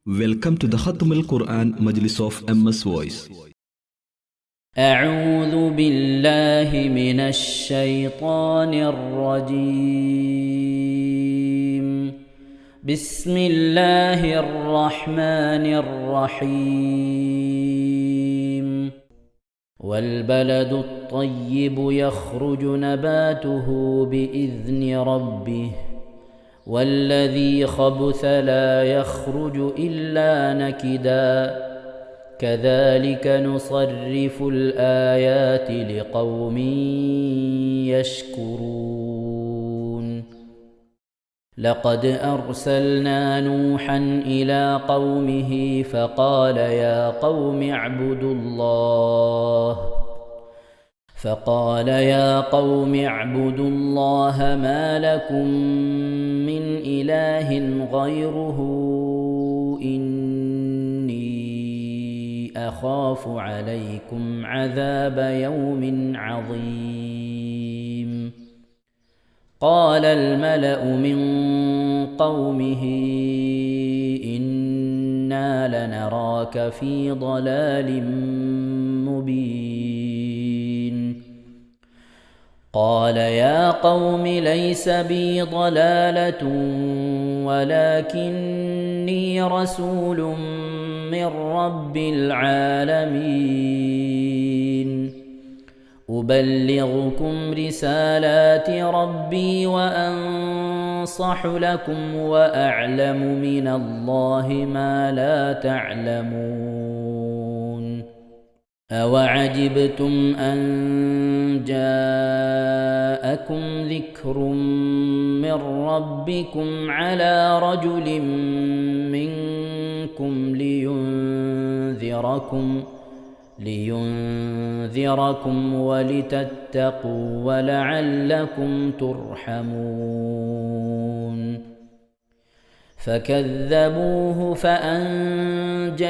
Welcome to the Khatm al-Quran Majlis of MS Voice. أعوذ بالله من الشيطان الرجيم. بسم الله الرحمن الرحيم. والبلد الطيب يخرج نباته بإذن ربه والذي خبث لا يخرج إلا نكدا كذلك نصرف الآيات لقوم يشكرون. لقد أرسلنا نوحا إلى قومه فقال يا قوم اعبدوا الله ما لكم من إله غيره إني أخاف عليكم عذاب يوم عظيم. قال الملأ من قومه إنا لنراك في ضلال مبين. قال يا قوم ليس بي ضلالة ولكني رسول من رب العالمين أبلغكم رسالات ربي وأنصح لكم وأعلم من الله ما لا تعلمون. أوعجبتم أن جاءكم ذكر من ربكم على رجل منكم لينذركم ولتتقوا ولعلكم ترحمون. فكذبوه فأنجيناه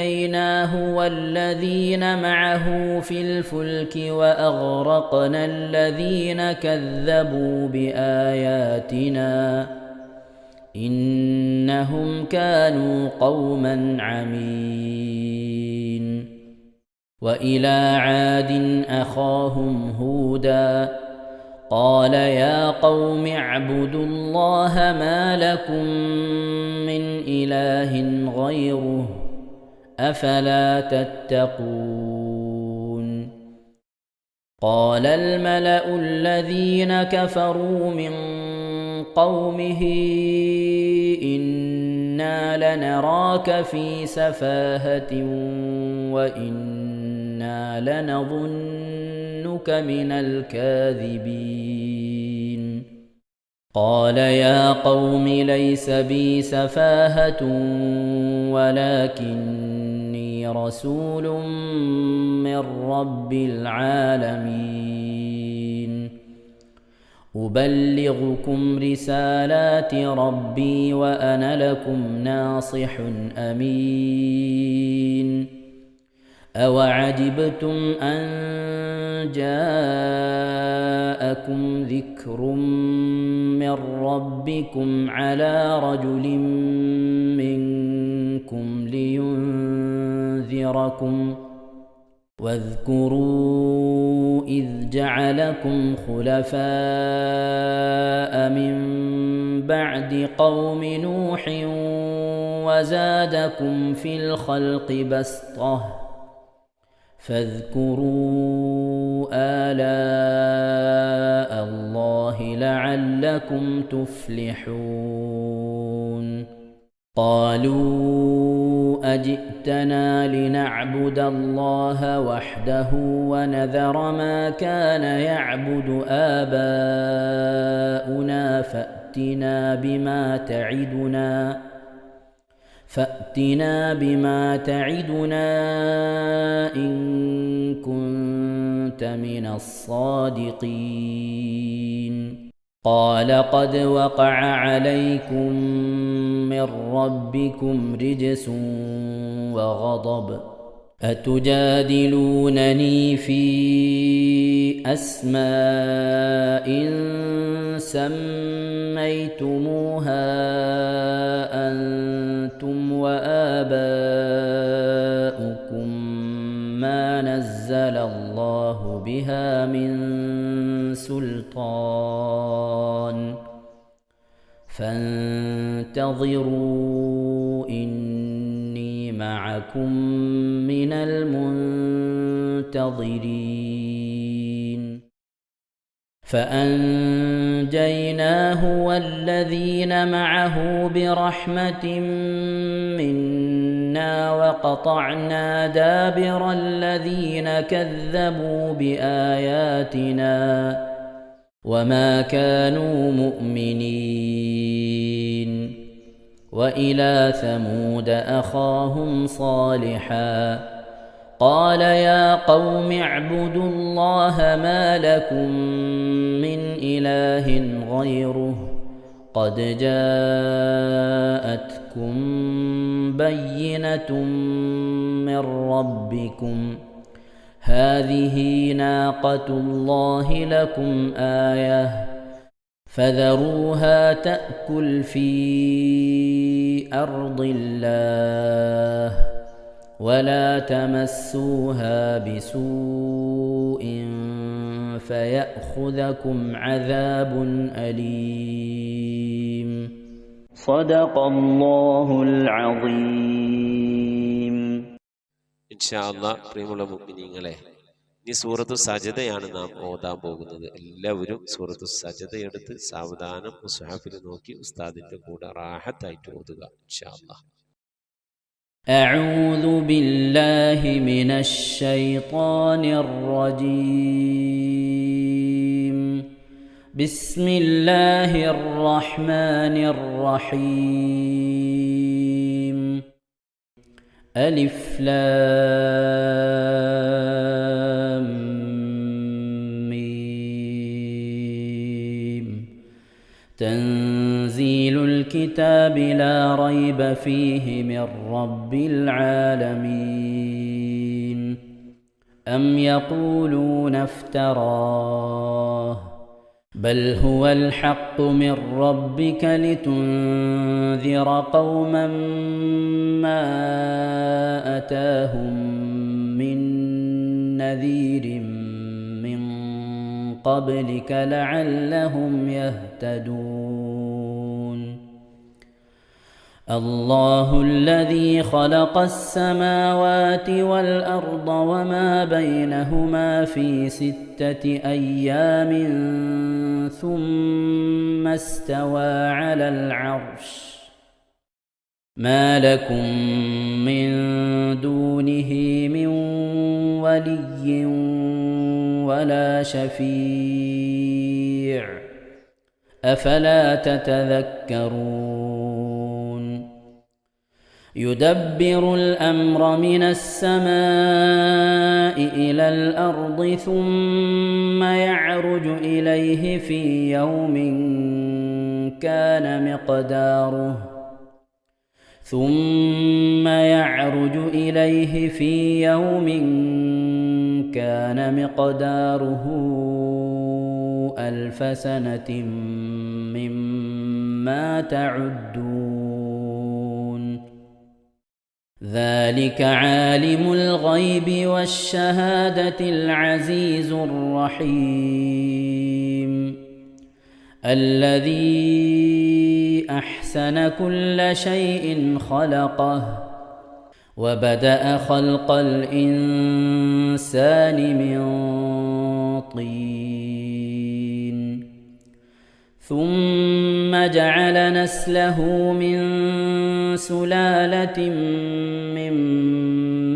والذين معه في الفلك وأغرقنا الذين كذبوا بآياتنا إنهم كانوا قوما عمين. وإلى عاد أخاهم هودا قال يا قوم اعبدوا الله ما لكم من إله غيره أفلا تتقون. قال الملأ الذين كفروا من قومه إنا لنراك في سفاهة وإنا لنظنك من الكاذبين. قال يا قوم ليس بي سفاهة ولكني رسول من رب العالمين أبلغكم رسالات ربي وأنا لكم ناصح أمين. أوعجبتم أن جاءكم ذكر من ربكم على رجل منكم لينذركم واذكروا إذ جعلكم خلفاء من بعد قوم نوح وزادكم في الخلق بسطة فاذكروا آلاء الله لعلكم تفلحون. قالوا أجئتنا لنعبد الله وحده ونذر ما كان يعبد آباؤنا فأتنا بما تعدنا إن كنت من الصادقين. قال قد وقع عليكم من ربكم رجس وغضب أتجادلونني في أسماء سميتموها أنتم وآباؤكم بها من سلطان فانتظروا إني معكم من المنتظرين فأنجيناه والذين معه برحمة منا وقطعنا دابر الذين كذبوا بآياتنا وما كانوا مؤمنين وإلى ثمود أخاهم صالحا قال يا قوم اعبدوا الله ما لكم من إله غيره قد جاءتكم بينة من ربكم هذه ناقة الله لكم آية فذروها تأكل في أرض الله ولا تمسوها بسوء فيأخذكم عذاب أليم صدق الله العظيم ഇൻഷാ അല്ലാഹ്. പ്രിയമുള്ള മുഅ്മിനീങ്ങളെ, ഇനി സൂറത്തു സജദയാണ് നാം ഓതാൻ പോകുന്നത്. എല്ലാവരും സൂറത്തു സജദ എടുത്ത് സാവധാനം മുസ്ഹഫിൽ നോക്കി ഉസ്താദിന്റെ കൂടെ റാഹത്തായിട്ട് ഓതുക ഇൻഷാ അല്ലാഹ്. أعوذ بالله من الشيطان الرجيم بسم الله الرحمن الرحيم ألف لام ميم تنزيل الكتاب لا ريب فيه من رب العالمين أم يقولون افتراه بل هو الحق من ربك لتنذر قوما ما أتاهم من نذير من قبلك لعلهم يهتدون الله الذي خلق السماوات والأرض وما بينهما في 6 أيام ثم استوى على العرش ما لكم من دونه من ولي ولا شفيع أفلا تتذكرون يدبر الأمر من السماء إلى الأرض ثم يعرج إليه في يوم كان مقداره 1000 سنة مما تعدون ذلك عالم الغيب والشهادة العزيز الرحيم الذي أحسن كل شيء خلقه وبدأ خلق الإنسان من طين ثم جعل نسله من سلالة من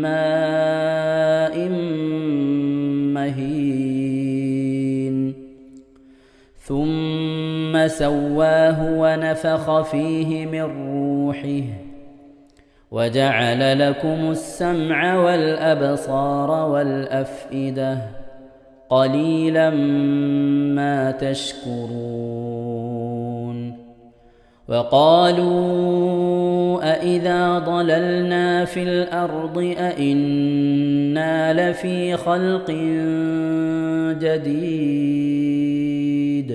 ماء مهين ثم سواه ونفخ فيه من روحه وجعل لكم السمع والأبصار والأفئدة قليلا ما تشكرون وقالوا أإذا ضللنا في الأرض أإنا لفي خلق جديد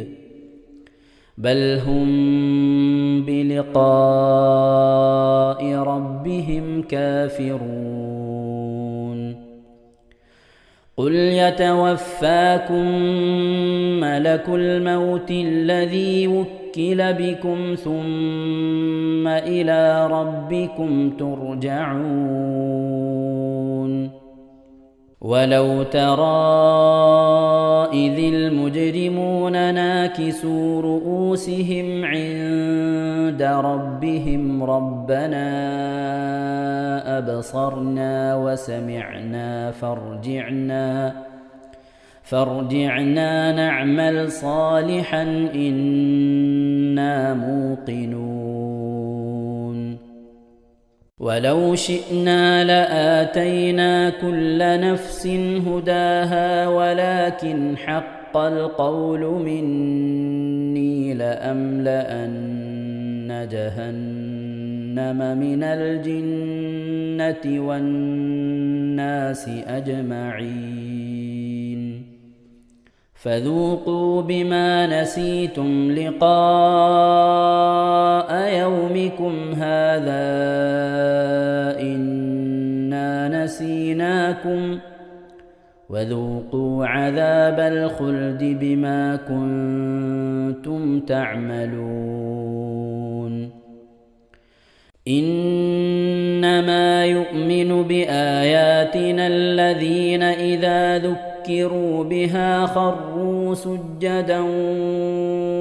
بل هم بلقاء ربهم كافرون قل يتوفاكم ملك الموت الذي وكل بكم ثم إلى ربكم ترجعون ولو ترى إذ المجرمون ناكسوا رؤوسهم عند ربهم ربنا أبصرنا وسمعنا فارجعنا نعمل صالحا إنا موقنون ولو شئنا لآتينا كل نفس هداها ولكن حق القول مني لأملأن جهنم من الجنة والناس أجمعين فذوقوا بما نسيتم لقاء يومكم هذا إنا نسيناكم وذوقوا عذاب الخلد بما كنتم تعملون إنما يؤمن بآياتنا الذين إذا ذكروا بها خروا سجدا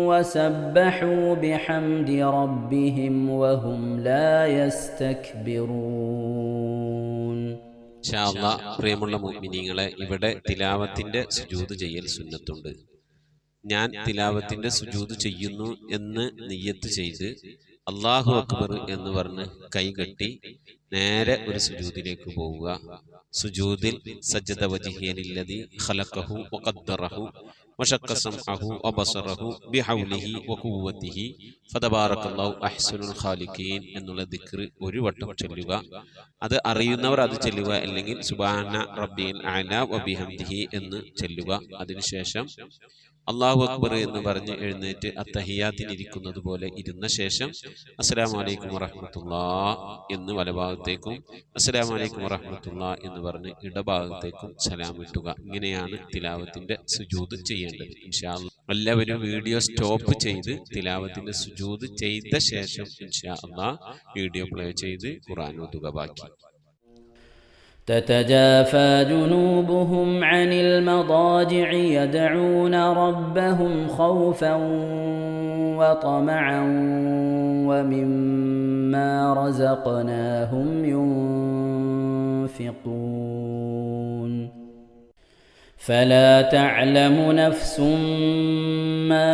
وسبحوا بحمد ربهم وهم لا يستكبرون. ഇൻഷാ അല്ലാഹ് പ്രിയമുള്ള മുഅ്മിനീങ്ങളെ, ഇവിടെ തിലാവത്തിന്റെ സുജൂദ് ചെയ്യൽ സുന്നത്തുണ്ട്. ഞാൻ തിലാവത്തിന്റെ സുജൂദ് ചെയ്യുന്നു എന്ന് നിയ്യത്ത് ചെയ്ത് അല്ലാഹു അക്ബർ എന്ന് പറഞ്ഞ് കൈകെട്ടി നേരെ ഒരു സുജൂദിലേക്ക് പോവുക. സുജൂദിൽ സജ്ജദ വജ്ഹിയലില്ലദി ഖലഖഹു വഖദ്ദറഹു വശഖ സമഅഹു വബസറഹു ബിഹൗലിഹി വഖുവ്വതിഹി ഫതബാറകല്ലാഹു അഹ്സനുൽ ഖാലിഖീൻ എന്നുള്ള ദിക്ർ ഒരു വട്ടം ചൊല്ലുക. അത് അറിയുന്നവർ അത് ചൊല്ലുക, അല്ലെങ്കിൽ സുബ്ഹാന റബ്ബിൽ അഅല വബിഹംദിഹി എന്ന് ചൊല്ലുക. അതിനുശേഷം അല്ലാഹു അക്ബർ എന്ന് പറഞ്ഞ് എഴുന്നേറ്റ് അത്തഹിയാത്തിനിരിക്കുന്നത് പോലെ ഇരുന്ന ശേഷം അസ്സലാമു അലൈക്കും വറഹ്മത്തുള്ളാഹ് എന്ന് വലഭാഗത്തേക്കും അസ്സലാമു അലൈക്കും വറഹ്മത്തുള്ളാഹ് എന്ന് പറഞ്ഞ് ഇടഭാഗത്തേക്കും സലാം ഇട്ടുക. ഇങ്ങനെയാണ് തിലാവത്തിന്റെ സുജൂദ് ചെയ്യേണ്ടത്. ഇൻഷാ അല്ലാഹ് എല്ലാവരും വീഡിയോ സ്റ്റോപ്പ് ചെയ്ത് തിലാവത്തിന്റെ സുജൂദ് ചെയ്ത ശേഷം ഇൻഷാ അല്ലാഹ് വീഡിയോ പ്ലേ ചെയ്ത് ഖുർആൻ ഓതുക. ബാക്കി تتجافى جنوبهم عن المضاجع يدعون ربهم خوفا وطمعا ومما رزقناهم ينفقون فلا تعلم نفس ما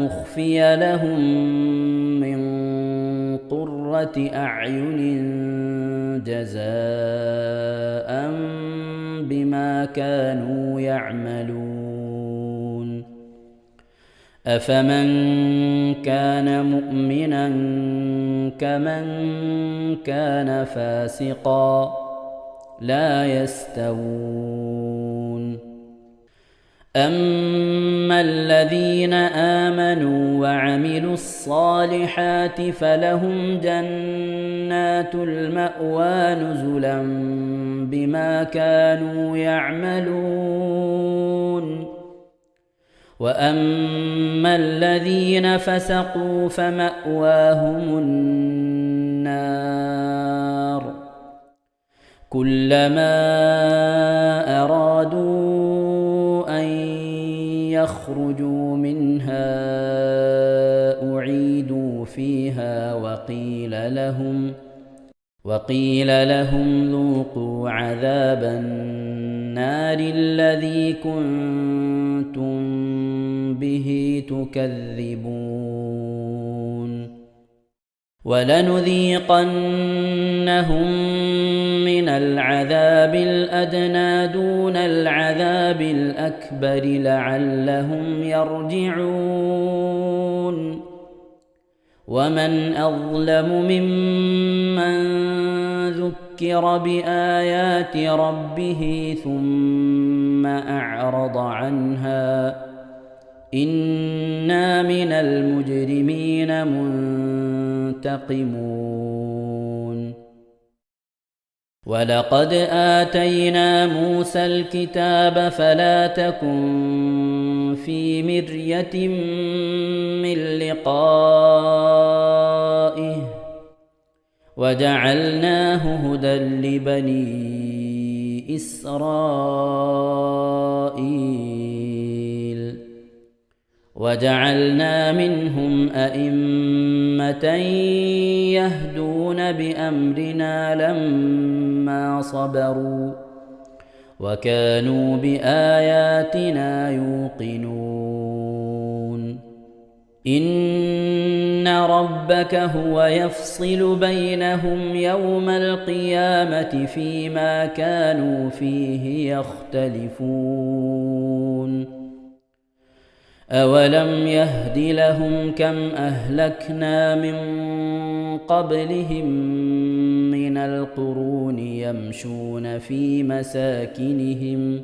أخفي لهم من قرة أعين جزاء بما كانوا يعملون أفمن كان مؤمنا كمن كان فاسقا لا يستوون أما الذين آمنوا وعملوا الصالحات فلهم جنات المأوى نزلا بما كانوا يعملون وأما الذين فسقوا فمأواهم النار كلما أرادوا أن يخرجوا منها أعيدوا فيها وقيل لهم ذوقوا عذاب النار الذي كنتم به تكذبون ولنذيقنهم من العذاب الأدنى دون العذاب الأكبر لعلهم يرجعون ومن أظلم ممن ذكر بآيات ربه ثم أعرض عنها إنا من المجرمين منتقمون ولقد آتينا موسى الكتاب فلا تكن في مرية من لقائه وجعلناه هدى لبني إسرائيل وجعلنا منهم أئمة يهدون بأمرنا لما صبروا وكانوا بآياتنا يوقنون إن ربك هو يفصل بينهم يوم القيامة فيما كانوا فيه يختلفون أولم يهد لهم كم أهلكنا من قبلهم من القرون يمشون في مساكنهم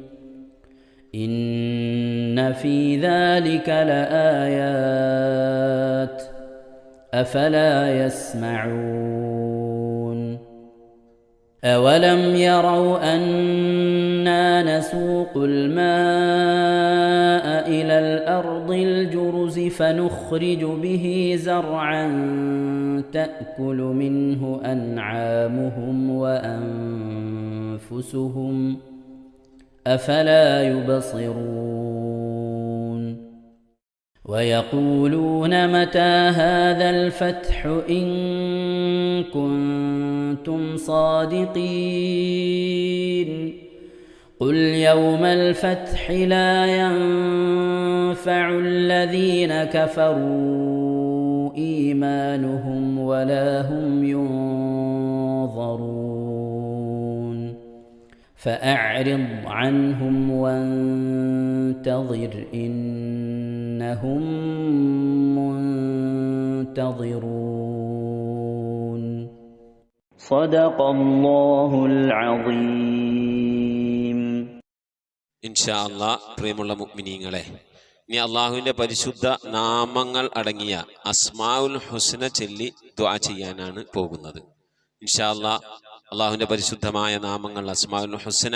إن في ذلك لآيات أفلا يسمعون أولم يروا أنا نسوق الماء إلى الأرض الجرز فنخرج به زرعا تأكل منه أنعامهم وأنفسهم أفلا يبصرون ويقولون متى هذا الفتح إن كنتم صادقين قل يوم الفتح لا ينفع الذين كفروا إيمانهم ولا هم ينظرون فأعرض عنهم وانتظر إنهم منتظرون صدق الله العظيم. ഇൻഷാ അല്ലാഹ് പ്രിയമുള്ള മുഅ്മിനീങ്ങളെ, ഇനി അള്ളാഹുവിൻ്റെ പരിശുദ്ധ നാമങ്ങൾ അടങ്ങിയ അസ്മാഉൽ ഹുസ്ന ചൊല്ലി ദുആ ചെയ്യാനാണ് പോകുന്നത്. ഇൻഷാ അല്ലാഹ് അള്ളാഹുവിൻ്റെ പരിശുദ്ധമായ നാമങ്ങൾ അസ്മാഉൽ ഹുസ്ന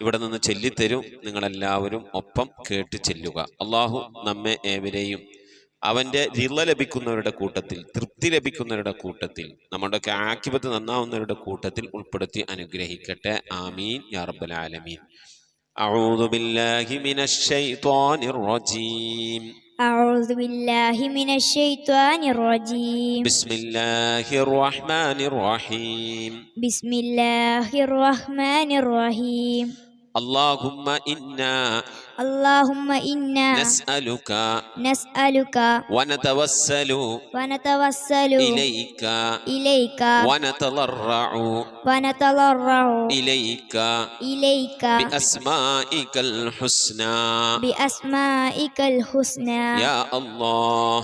ഇവിടെ നിന്ന് ചൊല്ലിത്തരും. നിങ്ങളെല്ലാവരും ഒപ്പം കേട്ട് ചെല്ലുക. അള്ളാഹു നമ്മെ ഏവരെയും അവൻ്റെ റിള ലഭിക്കുന്നവരുടെ കൂട്ടത്തിൽ, തൃപ്തി ലഭിക്കുന്നവരുടെ കൂട്ടത്തിൽ, നമ്മുടെയൊക്കെ ആഖിബത്ത് നന്നാവുന്നവരുടെ കൂട്ടത്തിൽ ഉൾപ്പെടുത്തി അനുഗ്രഹിക്കട്ടെ. ആമീൻ യാ റബ്ബൽ ആലമീൻ. أعوذ بالله من الشيطان الرجيم. أعوذ بالله من الشيطان الرجيم. بسم الله الرحمن الرحيم. بسم الله الرحمن الرحيم. اللهم إنا نسألك ونتوسل إليك ونتضرع إليك بأسمائك الحسنى يا الله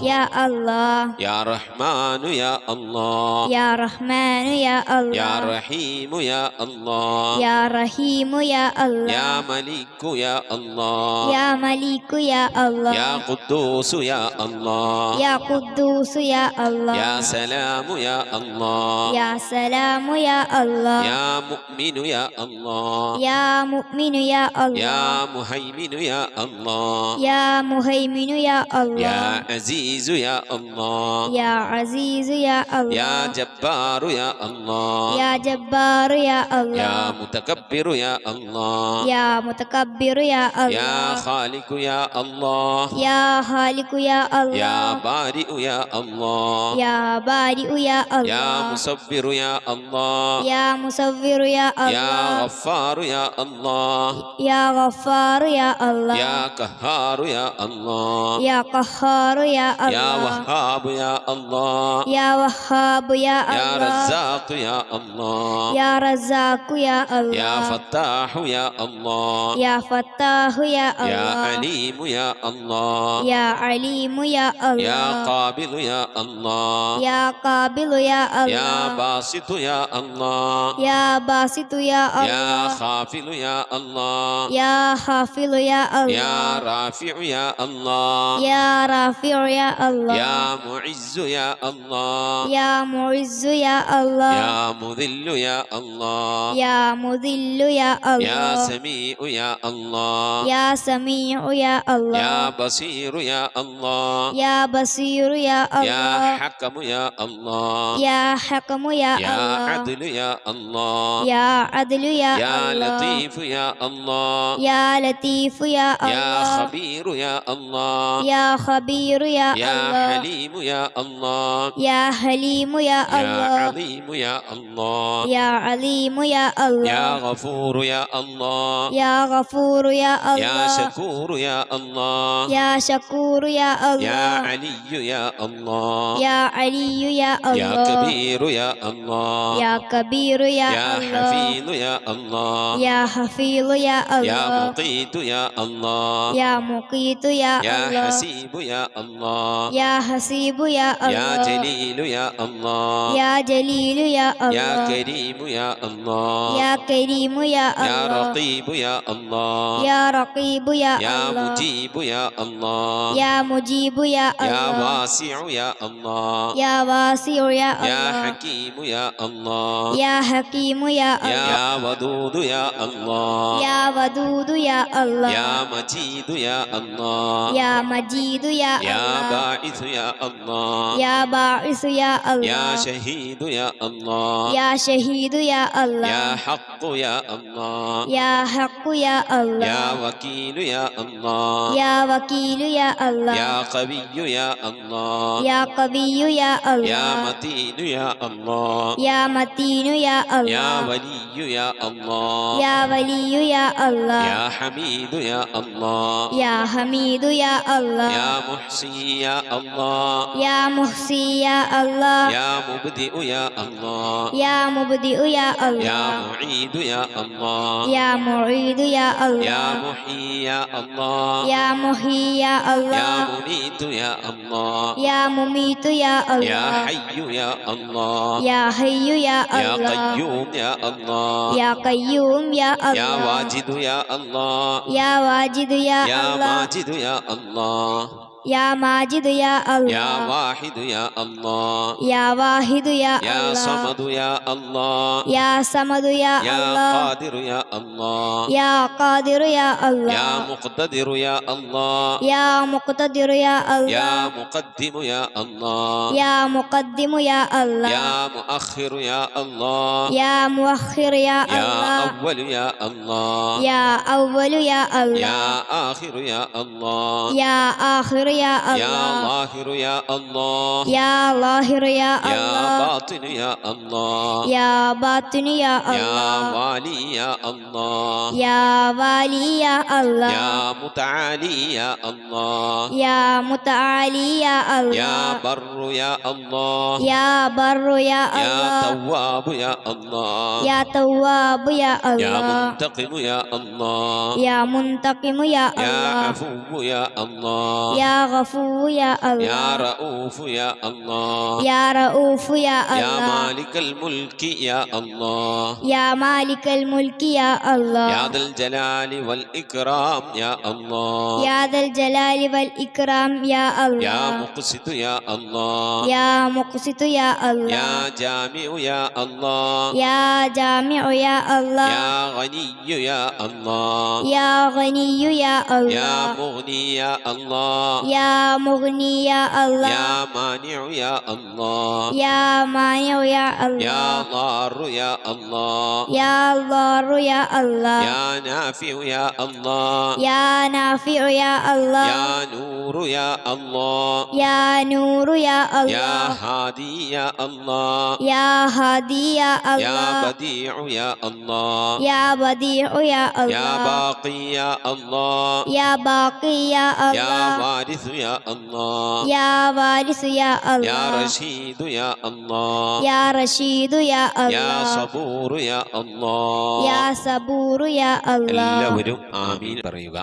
يا رحمن يا الله يا رحمن يا الله يا رحيم يا الله يا رحيم يا الله يا ملك يا الله يا ملك يا الله يا قدوس يا الله يا قدوس يا الله يا سلام يا الله يا سلام يا الله يا مؤمن يا الله يا مؤمن يا الله يا مهيمن يا الله يا مهيمن يا الله يا عزيز يا الله يا عزيز يا الله يا جبار يا الله يا جبار يا الله يا متكبر يا الله يا متكبر يا الله يا خالق يا الله يا خالق يا الله يا بارئ يا الله يا بارئ يا الله يا مصور يا الله يا مصور يا الله يا غفار يا الله يا غفار يا الله يا قهار يا الله يا قهار يا الله يا وهاب يا الله يا وهاب يا يا الله رزاق يا الله يا رزاق يا الله يا فتاح يا الله يا فتاح يا يا يا الله عليم يا الله يا عليم يا يا الله قابل يا الله يا قابل يا يا الله باسط يا الله يا باسط يا يا الله خافل يا الله يا خافض يا يا الله رافع يا الله يا رافع يا الله يا معز يا الله يا معز يا الله يا مذل يا الله يا مذل يا يا الله سميع يا الله يا سميع يا الله يا بصير يا الله يا بصير يا يا الله حكم يا الله يا حكم يا يا الله عدل يا الله يا عدل يا يا الله لطيف يا الله يا لطيف يا يا الله خبير يا الله يا خبير يا يا الله حليم يا الله يا حليم يا يا الله عظيم يا الله يا عليم يا يا الله غفور يا الله يا غفور يا يا الله شكور يا الله يا شكور يا يا الله علي يا الله يا علي يا يا الله كبير يا الله يا كبير يا يا الله حفيظ يا الله يا حفيظ يا يا الله مقيت يا الله يا مقيت يا يا الله حسيب يا الله يا حسيب يا يا الله جليل يا الله يا جليل يا يا الله كريم يا الله يا كريم يا يا الله رقيب يا الله يا رقيب يا يا الله مجيب يا الله يا مجيب يا يا الله واسع يا الله يا واسع يا يا الله حكيم يا الله يا حكيم يا الله يا ودود يا الله يا ودود يا الله يا مجيد يا الله يا مجيد يا يا الله باعث يا الله يا باعث يا يا الله شهيد يا الله يا شهيد يا الله يا حق يا الله يا حق يا الله يا وكيل يا الله يا وكيل يا الله يا قوي يا الله يا قوي يا يا الله متين يا الله يا متين يا يا الله ولي يا الله يا ولي يا الله يا حميد يا الله يا حميد يا الله يا محصي يا الله يا محصي يا الله يا مبدئ يا الله يا مبدئ يا يا الله معيد يا الله يا معيد يا يا الله محيي يا الله يا محيي يا يا الله مميت يا الله يا مميت يا يا الله حي يا الله يا حي يا يا الله قيوم يا الله يا قيوم يا يا الله واجد يا الله يا واجد يا يا الله ماجد يا الله يا ماجد يا يا الله واحد يا الله يا واحد يا يا الله صمد يا الله يا صمد يا يا الله قادر يا الله يا قادر يا الله يا مقتدر يا الله يا مقتدر يا يا الله مقدم يا الله يا مقدم يا الله يا مؤخر يا الله يا مؤخر يا يا الله أول يا الله يا أول يا الله يا آخر يا الله يا آخر يا يا الله ظاهر يا الله يا ظاهر يا يا الله باطن يا الله يا باطن يا يا الله والي يا الله يا والي يا الله يا متعالي يا الله يا متعالي يا يا الله بر يا الله يا بر يا يا الله تواب يا الله يا تواب يا يا الله منتقم يا الله يا منتقم يا يا الله عفو يا الله يا غفور يا يا الله رؤوف يا الله يا رؤوف يا يا الله مالك الملك يا الله يا مالك الملك يا الله يا ذا الجلال والإكرام يا الله يا ذا الجلال والإكرام يا يا الله مقسط يا الله يا مقسط يا الله يا جامع يا الله يا جامع يا الله يا غني يا الله يا غني يا يا الله مغني يا الله يا مغني يا الله يا مانع يا الله يا مانع يا يا الله ضار يا الله يا ضار يا الله يا نافع يا الله يا نافع يا الله يا نور يا الله يا نور يا يا الله هادي يا الله يا هادي يا يا الله بديع يا الله يا بديع يا يا الله باقي يا الله يا باقي يا يا الله وارث يا الله يا وارث يا يا الله رشيد يا الله يا رشيد يا يا الله صبور يا الله يا صبور يا الله എല്ലാവരും ആമീൻ പറയുക.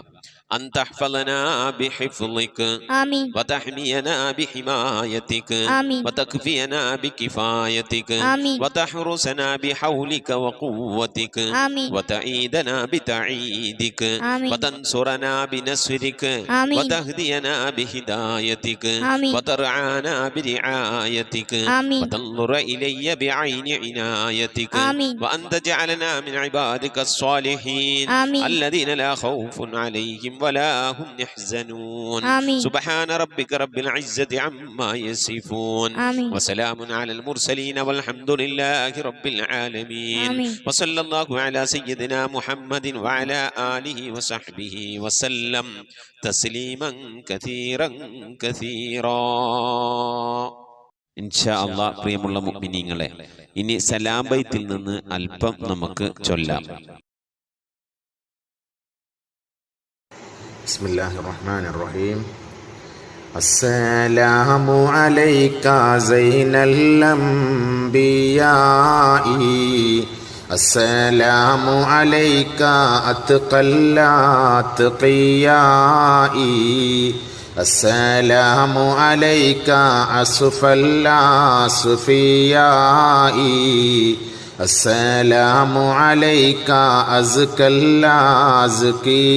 أن تحفظنا بحفظك آمين وتحمينا بحمايتك آمين وتكفينا بكفايتك آمين وتحرسنا بحولك وقوتك آمين وتعيدنا بتعيدك آمين وتنصرنا بنصرك آمين وتهدينا بهدايتك آمين وترعانا برعايتك آمين وتنظر إلي بعين عنايتك آمين وأن تجعلنا من عبادك الصالحين آمين الذين لا خوف عليهم ولا هم يحزنون آمين سبحان ربك رب العزة عما يصفون آمين وسلام على المرسلين والحمد لله رب العالمين آمين وصلى الله على سيدنا محمد وعلى آله وصحبه وسلم تسليما كثيرا كثيرا ഇൻഷാ അല്ലാഹ്. പ്രിയമുള്ള മുഅ്മിനീങ്ങളെ, ഇനി സലാം ബൈത്തിൽ നിന്ന് അല്പം നമുക്ക് ചൊല്ലാം. ബിസ്മില്ലാഹിർ റഹ്മാനിർ റഹീം. അസ്സലാമു അലൈക സൈനൽ അംബിയാഇ അസ്സലാമു അലൈക അത്ഖൽ അത്ഖിയാഇ അസ്സലാമു അലൈക അസ്ഫൽ അസ്ഫിയാഇ അസ്സലാമു അലൈക അസ്കൽ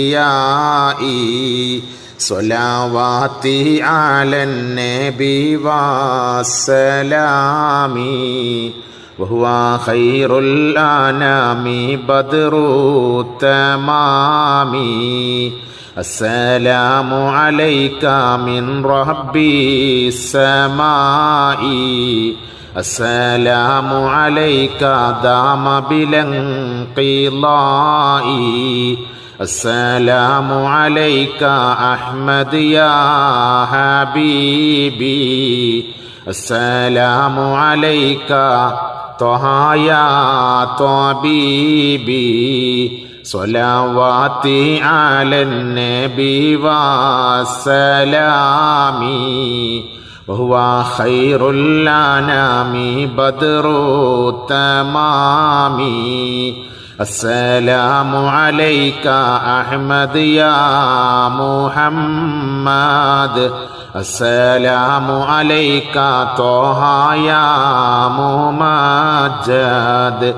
അസ്കിയാഇ സ്വലാവാതി അലൻ നബി വസ്സലാമി വഹുവ ഖൈറുൽ അനാമി ബദ്റു തമാമി അസ്സലാമു അലൈക മിൻ റബ്ബിസ് സമാഇ അസ്സലാമു അലൈക ദാമ ബിലൻഖിളാഇ അസ്സലാമു അലൈക അഹ്മദ് യാ ഹബീബി അസ്സലാമു അലൈക ത്വഹ യാ ത്വബീബി സ്വലാവാതി അലൻ നബി വസ്സലാമി വഹുവ ഖൈറുൽ അനാമി ബദ്റു തമാമി അസ്സലാമു അലൈക അഹ്മദ് യാ മുഹമ്മദ് അസ്സലാമു അലൈക ത്വഹ യാ മുമജ്ജദ്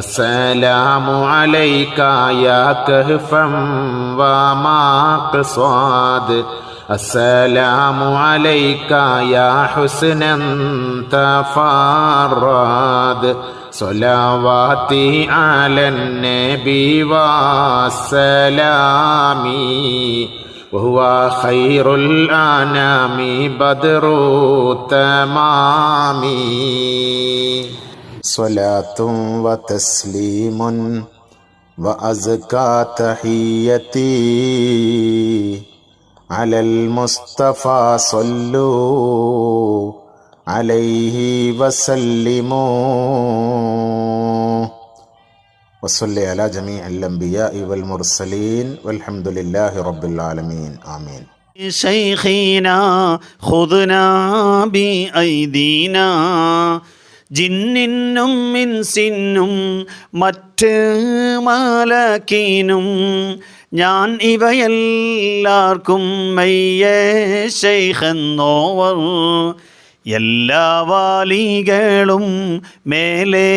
അസ്സലാമു അലൈക യാ കഹ്ഫൻ വമഖ്സാദ് അസ്സലാമു അലൈക യാ ഹുസ്നൻ തഫറദ് സ്വലാവാതി അലൻ നബി വസ്സലാമി വഹുവ ഖൈറുൽ അനാമി ബദ്റു തമാമി സ്വലാത്തും വതസ്ലീമുൻ വഅസ്കാ തഹിയ്യതി അലൽ മുസ്തഫ സ്വല്ലൂ അലൈഹി വസല്ലിമൂ വസല്ലി അലാ ജമീഇൽ അംബിയാഇ വൽ മുർസലീൻ വൽഹംദുലില്ലാഹി റബ്ബിൽ ആലമീൻ ആമീൻ. ശൈഖീനാ ഖുദ്നാ ബിഐദീനാ ജിന്നിനും ഇൻസിനും മറ്റ് മലക്കീനും ഞാൻ ഇവയെല്ലാവർക്കും മയ്യേ ശൈഖെന്നോവർ എല്ലാ വാലികളും മേലെ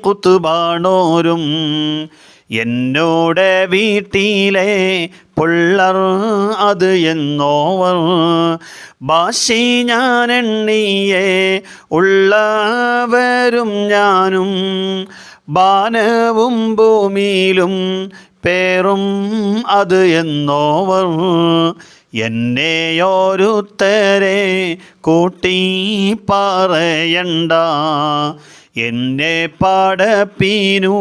കുത്തുബാണോരും എന്നോടെ വീട്ടിലെ പുള്ളർ അത് എന്നോവർ ബാശി ഞാൻ എണ്ണിയേ ഉള്ളവരും ഞാനും ബാനവും ഭൂമിയിലും പേറും അത് എന്നോവർ എന്നെയോരുത്തരെ കൂട്ടി പറയണ്ട എന്നെ പടപ്പീനു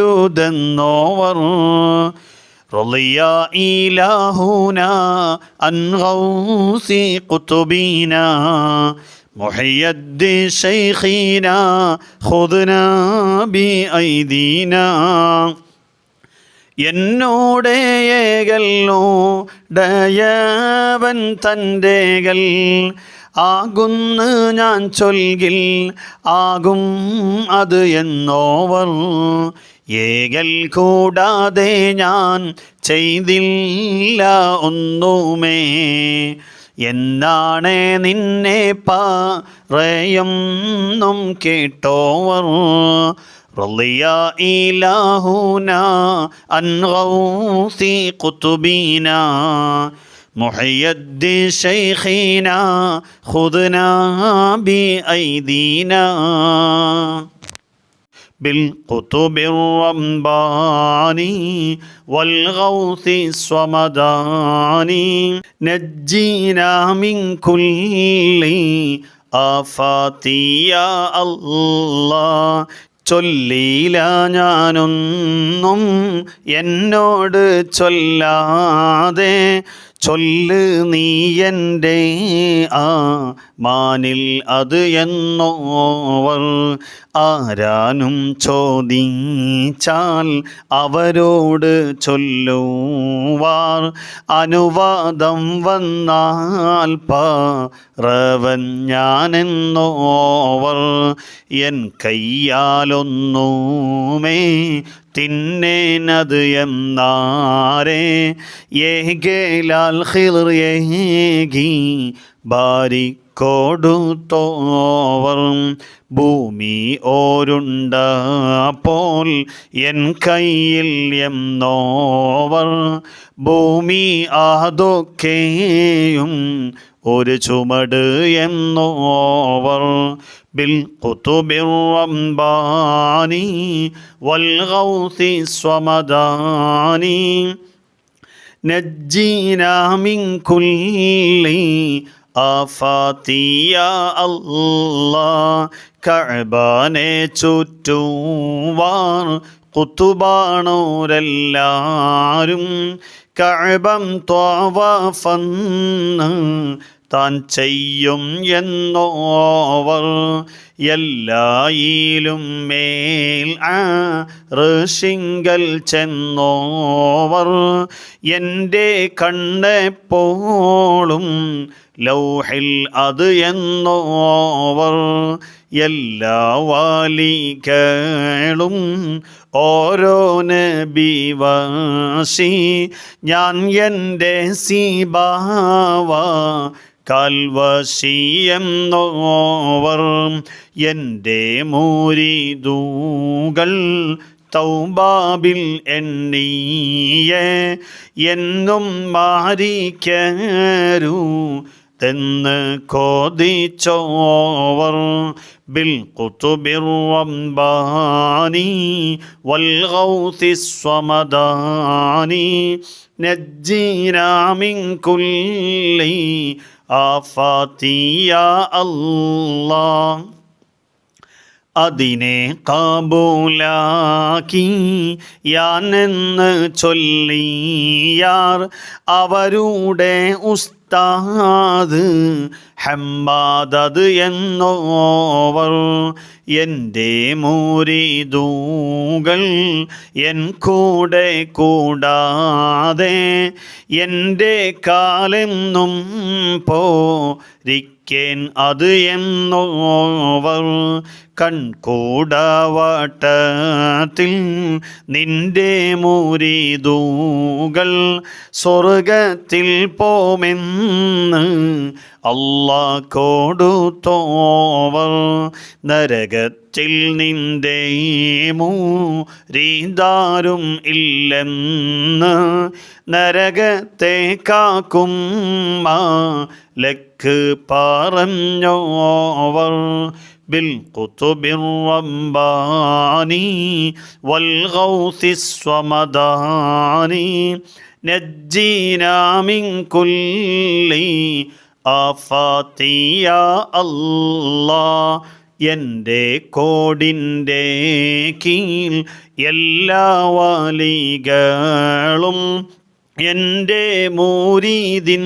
അറിയരുതെന്നോവർ റളിയ ഇലാഹുന അൻ ഗൗസി ഖുതുബീന മുഹയ്യദ്ദീൻ ശൈഖീന ഖുദ്നാ ബിഐദീന എന്നോടേകല്ലോ ഡയവൻ തൻ്റെകൾ ആകുന്നു ഞാൻ ചൊൽകിൽ ആകും അത് എന്നോവർ. ഏകൽ കൂടാതെ ഞാൻ ചെയ്തില്ല ഒന്നുമേ. എന്നാണ് നിന്നെ പറയുന്നും കേട്ടോവർ. റളിയ ഇലാഹുനാ അൻ ഗൗസി ഖുതുബിനാ മുഹയ്യദ്ദീൻ ശൈഖിനാ ഖുദ്നാ ബിഐദീനാ. بالقطب الرباني والغوث الصمداني نجينا من كل آفات يا الله. ചൊല്ലിയില്ല ഞാനൊന്നും എന്നോട് ചൊല്ലാതെ, ചൊല്ല് നീ എൻ്റെ ആ മാനിൽ അത് എന്നോവർ. ആരാനും ചോദിച്ചാൽ അവരോട് ചൊല്ലുവാർ. അനുവാദം വന്നാൽ പറവൻ ഞാനെന്നോവർ. എൻ കയ്യാലൊന്നുമേ തിന്നേനത് എന്നാരേ. ഏകേലാൽ ഖിർ ഏകി ബാരിക്കോടുത്തോവർ. ഭൂമി ഓരുണ്ട പോൽ എൻ കയ്യിൽ എന്നോവർ. ഭൂമി അതൊക്കെയും ഒരു ചുമട് എന്നോവർ. بالقطب الرباني والغوث الصمداني نجينا من كل آفات يا الله. കഅബനെ ചുറ്റുവാർ കുത്തുബാണോരെല്ലാരും. കഅബം ത്വവാഫന്ന് താൻ ചെയ്യും എന്നോവർ. എല്ലായിലും മേൽ ഋഷിങ്കൽ ചെന്നോവർ. എൻ്റെ കണ്ണെപ്പോളും ലൗഹിൽ അത് എന്നോവർ. എല്ലാ വാലികളും ഓരോ നബിവാസി. ഞാൻ എൻ്റെ സീബാവ കൽവശിയെന്നോവർ. എൻ്റെ മുരീദുകൾ തൗബാബിൽ എണ്ണിയെ എന്നും മാരിക്കരു തെന്ന് കോതിച്ചോവർ. بالقطب الرباني والغوث الصمداني نجينا من كل آفات يا الله. അതിനെ കാബൂലാക്കി യാനെന്ന് ചൊല്ലിയാർ അവരുടെ ഉസ്താദ് ഹമ്മാദ് എന്നോവർ. എൻ്റെ മുരീദുകൾ എൻ കൂടെ കൂടാതെ എൻ്റെ കാലെന്നും പോരിക്കേൻ അത് എന്നോവർ. കൺകൂടവട്ടത്തിൽ നിന്റെ മുരീദുകൾ സ്വർഗത്തിൽ പോമെന്ന് അല്ലാഹ് കൊടുത്തോവർ. നരകത്തിൽ നിന്റെ മുരീദാരും ഇല്ലെന്ന് നരകത്തെ കാക്കും ലക്ക് പറഞ്ഞോവർ. بالقطب الرباني والغوث الصمداني نجينا من كل آفات يا الله. എൻ്റെ കോടിൻ്റെ കീൽ എല്ലാ വലികളും എൻ്റെ മുരീദിൻ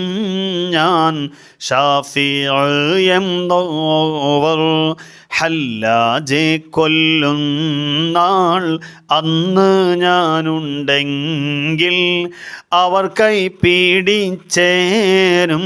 ഞാൻ ഷാഫിഉ എന്നോവർ. ഹല്ലാജെ കൊല്ലുന്നാൾ അന്ന് ഞാനുണ്ടെങ്കിൽ അവർ കൈ പീഡിച്ചേനും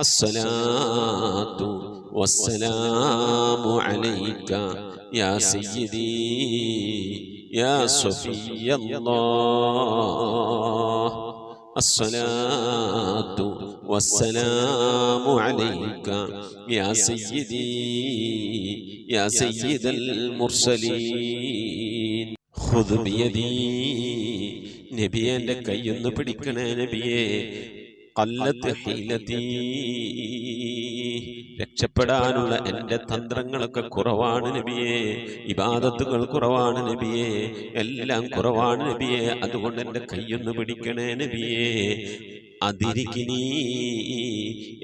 الصلاة والسلام عليك يا سيدي يا صفي الله الصلاة والسلام عليك يا سيدي يا سيد المرسلين خذ بيدي നബിയെ എൻ്റെ കൈയൊന്ന് പിടിക്കണേ നബിയെ ഖല്ലത്ത് ഹീലതീ രക്ഷപ്പെടാനുള്ള എൻ്റെ തന്ത്രങ്ങളൊക്കെ കുറവാണ് നബിയെ ഇബാദത്തുകൾ കുറവാണ് നബിയെ എല്ലാം കുറവാണ് നബിയെ അതുകൊണ്ട് എൻ്റെ കൈയൊന്ന് പിടിക്കണേ നബിയെ അതിരിക്കിനി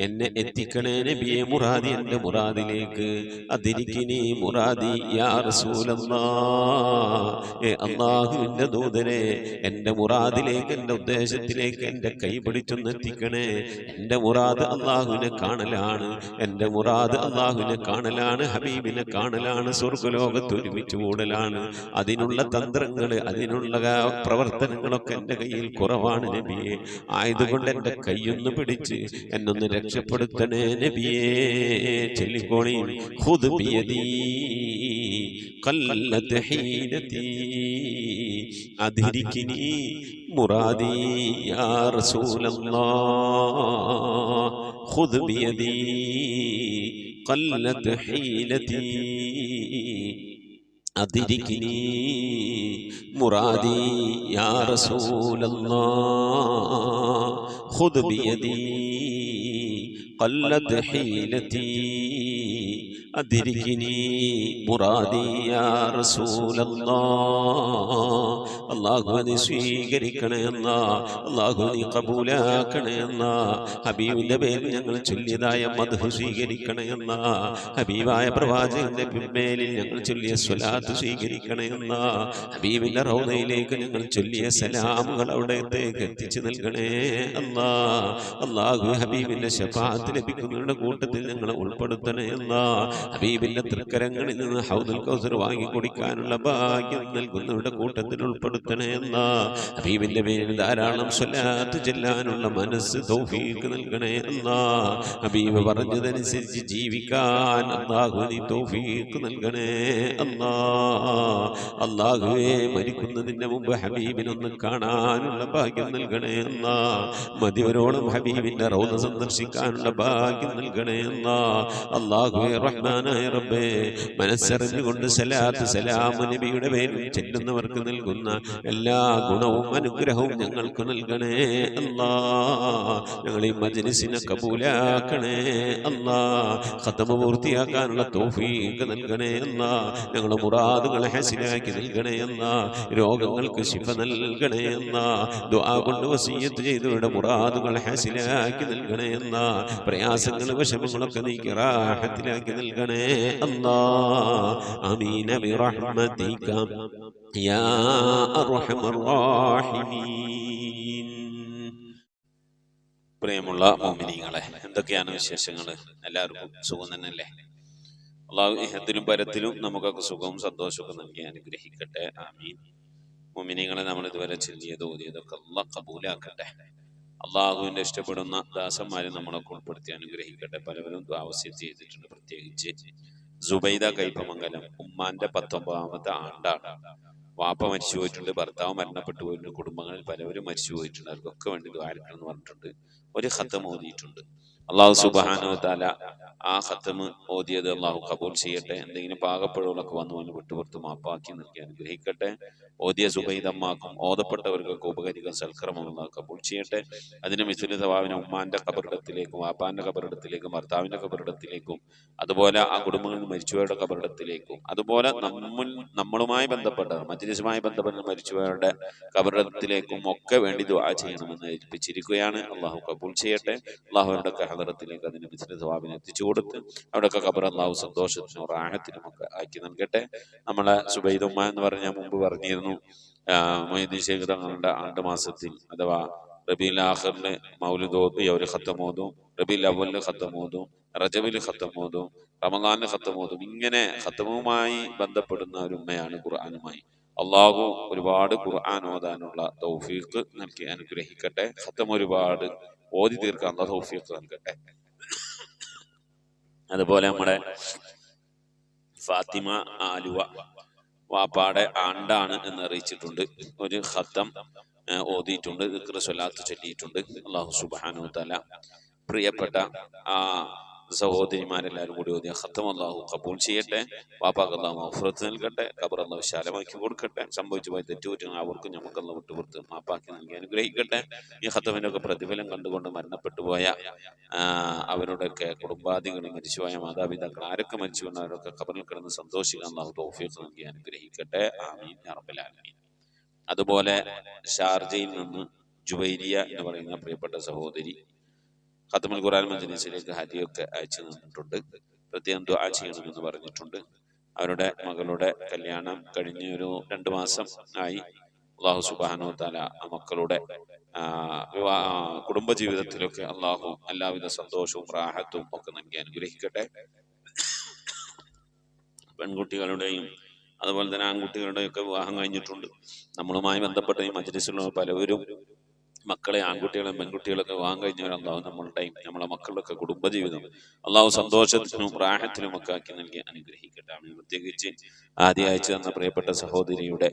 എന്നെ എത്തിക്കണേ നബിയെ മുറാദി എൻ്റെ മുറാദിലേക്ക് അതിരിക്കിനി മുറാദി യാ റസൂലല്ലാഹ് അല്ലാഹുവിൻ്റെ ദൂതനെ എൻ്റെ മുറാദിലേക്ക് എൻ്റെ ഉദ്ദേശത്തിലേക്ക് എൻ്റെ കൈ പിടിച്ചൊന്ന് എത്തിക്കണേ എൻ്റെ മുറാദ് അല്ലാഹുവിനെ കാണലാണ് എൻ്റെ മുറാദ് അല്ലാഹുവിനെ കാണലാണ് ഹബീബിനെ കാണലാണ് സ്വർഗ്ഗലോകത്ത് ഒരുമിച്ച് കൂടലാണ് അതിനുള്ള തന്ത്രങ്ങൾ അതിനുള്ള പ്രവർത്തനങ്ങളൊക്കെ എൻ്റെ കയ്യിൽ കുറവാണ് നബിയെ ആയതുകൊണ്ട് എൻ്റെ കൈയൊന്ന് പിടിച്ച് എന്നൊന്ന് രക്ഷപ്പെടുത്തണേ നബിയേ ചൊല്ലിക്കോണി ഖുദ് ബിയദീ ഖല്ലത്ത് ഹീലതീ അദ്രികിനി മുറാദി യാ റസൂലല്ലാഹ് ഖുദ് ബിയദീ ഖല്ലത്ത് ഹീലതീ أدركني مرادي يا رسول الله خذ بيدي قلت حيلتي أدركني مرادي يا رسول الله അല്ലാഹുവിനെ സ്വീകരിക്കണേ അല്ലാഹുവിനെ കബൂലാക്കണേ ഹബീബിന്റെ പേരിൽ ഞങ്ങൾ ചൊല്ലിയതായ മദ്ഹ് സ്വീകരിക്കണേ ഹബീബായ പ്രവാചകന്റെ മേലിൽ ഞങ്ങൾ ചൊല്ലിയ സ്വലാത്ത് സ്വീകരിക്കണേ ഹബീബിന്റെ റൗദയിലേക്ക് ഞങ്ങൾ ചൊല്ലിയ സലാമുകൾ അവിടത്തേക്ക് എത്തിച്ചു നൽകണേ അല്ലാഹു ഹബീബിന്റെ ശഫാഅത്ത് ലഭിക്കുന്നവരുടെ കൂട്ടത്തിൽ ഞങ്ങളെ ഉൾപ്പെടുത്തണേ ഹബീബിന്റെ തൃക്കരങ്ങളിൽ നിന്ന് ഹൗദുൽ കൗസർ വാങ്ങി കുടിക്കാനുള്ള ഭാഗ്യം നൽകുന്നവരുടെ കൂട്ടത്തിൽ ഉൾപ്പെടുത്തണേ ഹബീബിന്റെ പേരിൽ ധാരാളം സ്വലാത്ത് ചെല്ലാനുള്ള മനസ്സ് തൗഫീഖ് നൽകണേ ഹബീബ് പറഞ്ഞതനുസരിച്ച് ജീവിക്കാൻ അല്ലാഹു നീ തൗഫീഖ് നൽകണേ അല്ലാഹുവേ മരിക്കുന്നതിന് മുമ്പ് ഹബീബിനൊന്ന് കാണാനുള്ള ഭാഗ്യം നൽകണേ മതിവരോളം ഹബീബിന്റെ റൗദ സന്ദർശിക്കാനുള്ള ഭാഗ്യം നൽകണേ അല്ലാഹുവേ റഹ്മാനായ റബ്ബേ മനസ്സറിഞ്ഞുകൊണ്ട് സലാത്ത് സലാം നബിയുടെ പേരിൽ ചെല്ലുന്നവർക്ക് നൽകുന്ന എല്ലാ ഗുണവും അനുഗ്രഹവും ഞങ്ങൾക്ക് നൽകണേ ഞങ്ങൾ ഈ മജ്‌ലിസിനെ കബൂലാക്കണേ ഖതമ പൂർത്തിയാക്കാനുള്ള തൗഫീഖ് നൽകണേ ഞങ്ങളുടെ മുറാദുകളെ ഹസനാക്കി നൽകണേ രോഗങ്ങൾക്ക് ശിഫ നൽകണേ ദുആ കൊണ്ട് വസിയ്യത്ത് ചെയ്തവരുടെ മുറാദുകൾ ഹസനാക്കി നൽകണേ പ്രയാസങ്ങൾ വിഷമങ്ങളൊക്കെ നീക്കി റാഹത്തിലാക്കി നൽകണേ ആമീൻ ബിറഹ്മതിക യാ അർഹമർ റഹീമീൻ. പ്രിയമുള്ള മുഅ്മിനീങ്ങളെ, എന്തൊക്കെയാണ് വിശേഷങ്ങൾ? എല്ലാവർക്കും സുഖം തന്നെയല്ലേ? അല്ലാഹു ഇഹത്തിലും പരത്തിലും നമുക്കൊക്കെ സുഖവും സന്തോഷമൊക്കെ നൽകി അനുഗ്രഹിക്കട്ടെ. ആമീൻ. മുഅ്മിനീങ്ങളെ, നമ്മൾ ഇതുവരെ ചൊല്ലിയത് ഓതിയതൊക്കെ അല്ലാഹ് കബൂലാക്കട്ടെ. അള്ളാഹുവിന്റെ ഇഷ്ടപ്പെടുന്ന ദാസന്മാരെ നമ്മളൊക്കെ ഉൾപ്പെടുത്തി അനുഗ്രഹിക്കട്ടെ. പലവരും ദുആവസിയത്ത് ചെയ്തിട്ടുണ്ട്. പ്രത്യേകിച്ച് സുബൈദ കൈപ്പമംഗലം ഉമ്മാന്റെ 19ാമത്തെ ആണ്ടാണ്. വാപ്പ മരിച്ചു പോയിട്ടുണ്ട്, ഭർത്താവ് മരണപ്പെട്ടു പോയിട്ടുണ്ട്, കുടുംബങ്ങളിൽ പലവരും മരിച്ചു പോയിട്ടുണ്ട്. അവർക്കൊക്കെ വേണ്ടി ദുആക്കണം എന്ന് പറഞ്ഞിട്ടുണ്ട്. ഒരു ഖത്തം ഓതിയിട്ടുണ്ട്. അള്ളാഹു സുബ്ഹാനഹു വ തആല ആ ഖത്തം ഓതിയത് അള്ളാഹു കബൂൽ ചെയ്യട്ടെ. എന്തെങ്കിലും പാകപ്പിഴകളൊക്കെ വന്നു വിട്ടുപുറത്ത് മാപ്പാക്കി നൽകി അനുഗ്രഹിക്കട്ടെ. ഓതിയ സുബൈദമ്മാക്കും ഓതപ്പെട്ടവർക്കൊക്കെ ഉപകരിക്കുന്ന സൽക്രമം അള്ളാഹു കബൂൽ ചെയ്യട്ടെ. അതിന് മിസ്ലു സവാബിനെ ഉമ്മാന്റെ കബറിടത്തിലേക്കും വാപ്പാന്റെ കബറിടത്തിലേക്കും ഭർത്താവിന്റെ കബറിടത്തിലേക്കും അതുപോലെ ആ കുടുംബങ്ങളിൽ മരിച്ചുപോയവരുടെ കബറിടത്തിലേക്കും അതുപോലെ നമ്മളുമായി ബന്ധപ്പെട്ട മജ്‌ലിസുമായി ബന്ധപ്പെട്ട മരിച്ചുപോയവരുടെ കബറിടത്തിലേക്കും ഒക്കെ വേണ്ടി ദുആ ചെയ്യണമെന്ന് ഏൽപ്പിച്ചിരിക്കുകയാണ്. അള്ളാഹു കബൂൽ ചെയ്യട്ടെ. അള്ളാഹു അവരുടെ കഹദറത്തിലേക്ക് അതിന് മിസ്ലു സവാബിനെ എത്തിച്ചു കൊടുത്ത് അവിടെയൊക്കെ ഖബർ അള്ളാഹു സന്തോഷത്തിനും റാഹത്തിനും ഒക്കെ ആക്കി നൽകട്ടെ. നമ്മളെ സുബൈദുമ്മ എന്ന് പറഞ്ഞാൽ മുമ്പ് പറഞ്ഞിരുന്നു, മൊയ്‌ദീൻ ശൈഖ് തങ്ങളുടെ ആണ്ടുമാസത്തിൽ അഥവാ റബീഉൽ ആഖിറിലെ മൗലിദ് ഓതി ഒരു ഖത്തം ഓതും, റബീഉൽ അവ്വലിൽ ഖത്തം ഓതും, റജബിൽ ഖത്തം ഓതും, റമളാനിൽ ഖത്തം ഓതും. ഇങ്ങനെ ഖത്തമുമായി ബന്ധപ്പെടുന്ന ഒരു ഉമ്മയാണ് ഖുർആനുമായി. അള്ളാഹു ഒരുപാട് ഖുർആൻ ഓതാനുള്ള തൗഫീഖ് നൽകി അനുഗ്രഹിക്കട്ടെ. ഖത്തം ഒരുപാട് ഓതി തീർക്കാൻ തൗഫീഖ് നൽകട്ടെ. അതുപോലെ നമ്മുടെ ഫാത്തിമ ആലുവ വാപ്പാടെ ആണ്ടാണ് എന്ന് അറിയിച്ചിട്ടുണ്ട്. ഒരു ഖത്തം ഓതിയിട്ടുണ്ട്, ദിക്ർ സ്വലാത്ത് ചൊല്ലിയിട്ടുണ്ട്. അല്ലാഹു സുബ്ഹാനഹു വ തആല പ്രിയപ്പെട്ട ആ സഹോദരിമാരെല്ലാവരും കൂടി ഓതിയ ഖത്തം അല്ലാഹു കബൂൽ ചെയ്യട്ടെ. വാപ്പാക്ക് അല്ലാഹു മഗ്ഫിറത്ത് നൽകട്ടെ, ഖബർ അല്ലാഹു വിശാലമാക്കി കൊടുക്കട്ടെ. സംഭവിച്ചു പോയ തെറ്റുകുറ്റങ്ങൾ അവർക്കും നമുക്ക് അല്ലാഹു വിട്ടുപുറത്ത് മാപ്പാക്കി നൽകി അനുഗ്രഹിക്കട്ടെ. ഈ ഖത്തമിൻ്റെ ഒക്കെ പ്രതിഫലം കണ്ടുകൊണ്ട് മരണപ്പെട്ടു പോയ അവരുടെയൊക്കെ കുടുംബാദികൾ, മരിച്ചുപോയ മാതാപിതാക്കൾ ആരൊക്കെ മരിച്ചുകൊണ്ട് അവരൊക്കെ ഖബറിൽ കിടന്ന് സന്തോഷിക്കാൻ അല്ലാഹു തൗഫീഖ് നൽകി അനുഗ്രഹിക്കട്ടെ. ആമീൻ യാ റബ്ബൽ ആലമീൻ. അതുപോലെ ഷാർജയിൽ നിന്ന് ജുവൈരിയ എന്ന് പറയുന്ന പ്രിയപ്പെട്ട സഹോദരി ഖത്തമുൽ ഖുർആൻ മജ്‌ലിസിലേക്ക് ഹദിയൊക്കെ അയച്ചു തന്നിട്ടുണ്ട്. പ്രത്യേകം ദുആ ചെയ്യണമെന്ന് പറഞ്ഞിട്ടുണ്ട്. അവരുടെ മകളുടെ കല്യാണം കഴിഞ്ഞ് ഒരു 2 മാസം ആയി. അല്ലാഹു സുബ്ഹാനഹു വ തആല ആ മക്കളുടെ കുടുംബജീവിതത്തിലൊക്കെ അല്ലാഹു എല്ലാവിധ സന്തോഷവും റാഹത്തും ഒക്കെ നൽകി അനുഗ്രഹിക്കട്ടെ. പെൺകുട്ടികളുടെയും അതുപോലെ തന്നെ ആൺകുട്ടികളുടെയും ഒക്കെ വിവാഹം കഴിഞ്ഞിട്ടുണ്ട്. നമ്മളുമായി ബന്ധപ്പെട്ട ഈ മജ്‌ലിസിലുള്ള പലവരും മക്കളെ, ആൺകുട്ടികളെയും പെൺകുട്ടികളൊക്കെ വിവാഹം കഴിഞ്ഞവർ അല്ലാഹു നമ്മളുടെയും നമ്മളെ മക്കളുടെയൊക്കെ കുടുംബജീവിതം അല്ലാഹു സന്തോഷത്തിനും റാഹത്തിനും ഒക്കെ ആക്കി നൽകി അനുഗ്രഹിക്കട്ടെ. പ്രത്യേകിച്ച് ആദ്യം അയച്ചു തന്ന പ്രിയപ്പെട്ട സഹോദരിയുടെ,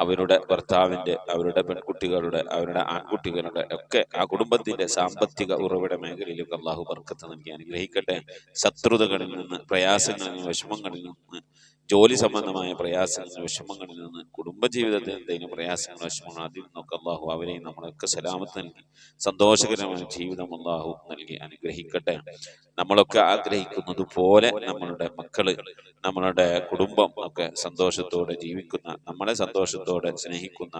അവരുടെ ഭർത്താവിൻ്റെ, അവരുടെ പെൺകുട്ടികളുടെ, അവരുടെ ആൺകുട്ടികളുടെ ഒക്കെ ആ കുടുംബത്തിന്റെ സാമ്പത്തിക ഉറവിട മേഖലയിലേക്ക് അല്ലാഹു ബർക്കത്ത് നൽകി അനുഗ്രഹിക്കട്ടെ. ശത്രുതകളിൽ നിന്ന്, പ്രയാസങ്ങളിൽ നിന്ന്, വിഷമങ്ങളിൽ നിന്ന്, ജോലി സംബന്ധമായ പ്രയാസങ്ങൾ, വിഷമങ്ങളിൽ നിന്ന്, കുടുംബജീവിതത്തിൽ എന്തെങ്കിലും പ്രയാസങ്ങൾ, വിഷമങ്ങൾ, അതിൽ നിന്നൊക്കെ അല്ലാഹു അവരെയും നമ്മളൊക്കെ സലാമത്ത് നൽകി സന്തോഷകരമായ ജീവിതം അല്ലാഹു നൽകി അനുഗ്രഹിക്കട്ടെ. നമ്മളൊക്കെ ആഗ്രഹിക്കുന്നത് പോലെ നമ്മളുടെ മക്കള്, നമ്മളുടെ കുടുംബം ഒക്കെ സന്തോഷത്തോടെ ജീവിക്കുന്ന, നമ്മളെ സന്തോഷത്തോടെ സ്നേഹിക്കുന്ന,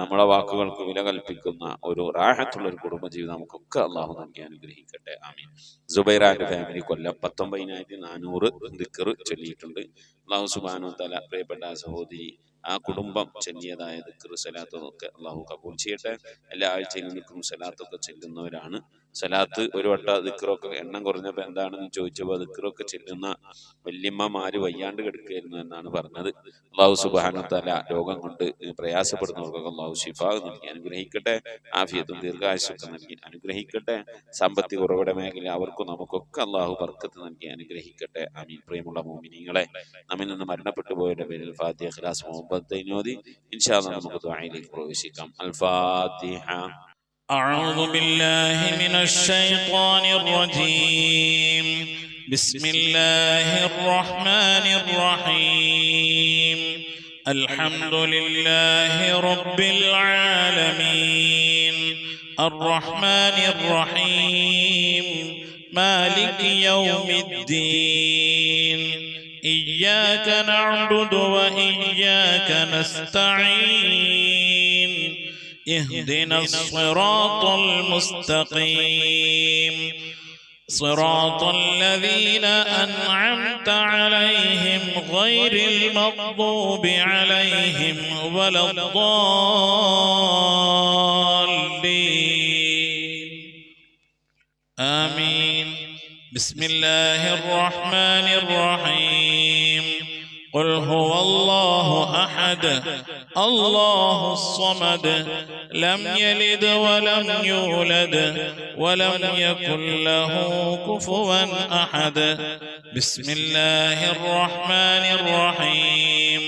നമ്മളെ വാക്കുകൾക്ക് വില കൽപ്പിക്കുന്ന ഒരു റാഹത്തുള്ള ഒരു കുടുംബജീവിതം നമുക്കൊക്കെ അല്ലാഹു നൽകി അനുഗ്രഹിക്കട്ടെ. ആമീൻ. സുബൈറാന്റെ ഫാമിലി കൊല്ലം 19,400 ദിക്ർ ചൊല്ലിയിട്ടുണ്ട്. അല്ലാഹു സുബ്ഹാനഹു വ തആല പ്രിയപ്പെട്ട സഹോദരി ആ കുടുംബം ചൊല്ലിയതായ ദിക്ർ സലാത്തൊക്കെ അല്ലാഹു കബൂൽ ചെയ്യട്ടെ. എല്ലാ ആഴ്ചയിലും ദിക്റും സലാത്തൊക്കെ ചെല്ലുന്നവരാണ്. സലാത്ത് ഒരു വട്ട ദിക്റൊക്കെ എണ്ണം കുറഞ്ഞപ്പോൾ എന്താണെന്ന് ചോദിച്ചപ്പോൾ ദിക്റൊക്കെ ചെല്ലുന്ന വല്യമ്മമാര് വയ്യാണ്ട് കിടക്കുകയായിരുന്നു എന്നാണ് പറഞ്ഞത്. അല്ലാഹു സുബ്ഹാനഹു വ തആല രോഗം കൊണ്ട് പ്രയാസപ്പെടുന്നവർക്കൊക്കെ അല്ലാഹു ശിഫാ നൽകി അനുഗ്രഹിക്കട്ടെ. ആഫിയത്തും ദീർഘായുസ്സൊക്കെ നൽകി അനുഗ്രഹിക്കട്ടെ. സാമ്പത്തിക ഉറവിട മേഖല അവർക്കും നമുക്കൊക്കെ അല്ലാഹു ബർക്കത്ത് നൽകി അനുഗ്രഹിക്കട്ടെ. ആമീൻ. പ്രിയമുള്ള മുഅ്മിനീങ്ങളെ, നമ്മിൽ നിന്ന് മരണപ്പെട്ടു പോയവരുടെ പേരിൽ ഫാത്തിഹ, ഇഖ്ലാസ്, മുഹബ്ബത്ത് ഓതി ഇൻഷാ അല്ലാഹ് നമുക്ക് ദുആയിലേക്ക് പ്രവേശിക്കാം. അൽ ഫാത്തിഹ. أعوذ بالله من الشيطان الرجيم. بسم الله الرحمن الرحيم. الحمد لله رب العالمين الرحمن الرحيم مالك يوم الدين إياك نعبد وإياك نستعين اهدنا الصراط المستقيم صراط الذين أنعمت عليهم غير المغضوب عليهم ولا الضالين آمين. بسم الله الرحمن الرحيم. قل هو الله أحد الله الصمد لم يلد ولم يولد ولم يكن له كفوا أحد. بسم الله الرحمن الرحيم.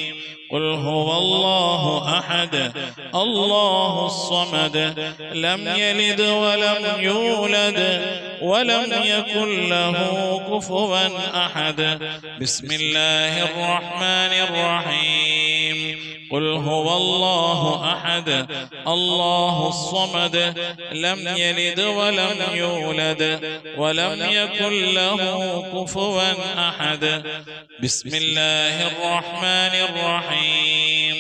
قل هو الله أحد الله الصمد لم يلد ولم يولد ولم يكن له كفوا أحد. بسم الله الرحمن الرحيم. قل هو الله أحد الله الصمد لم يلد ولم يولد ولم يكن له كفوا أحد. بسم الله الرحمن الرحيم.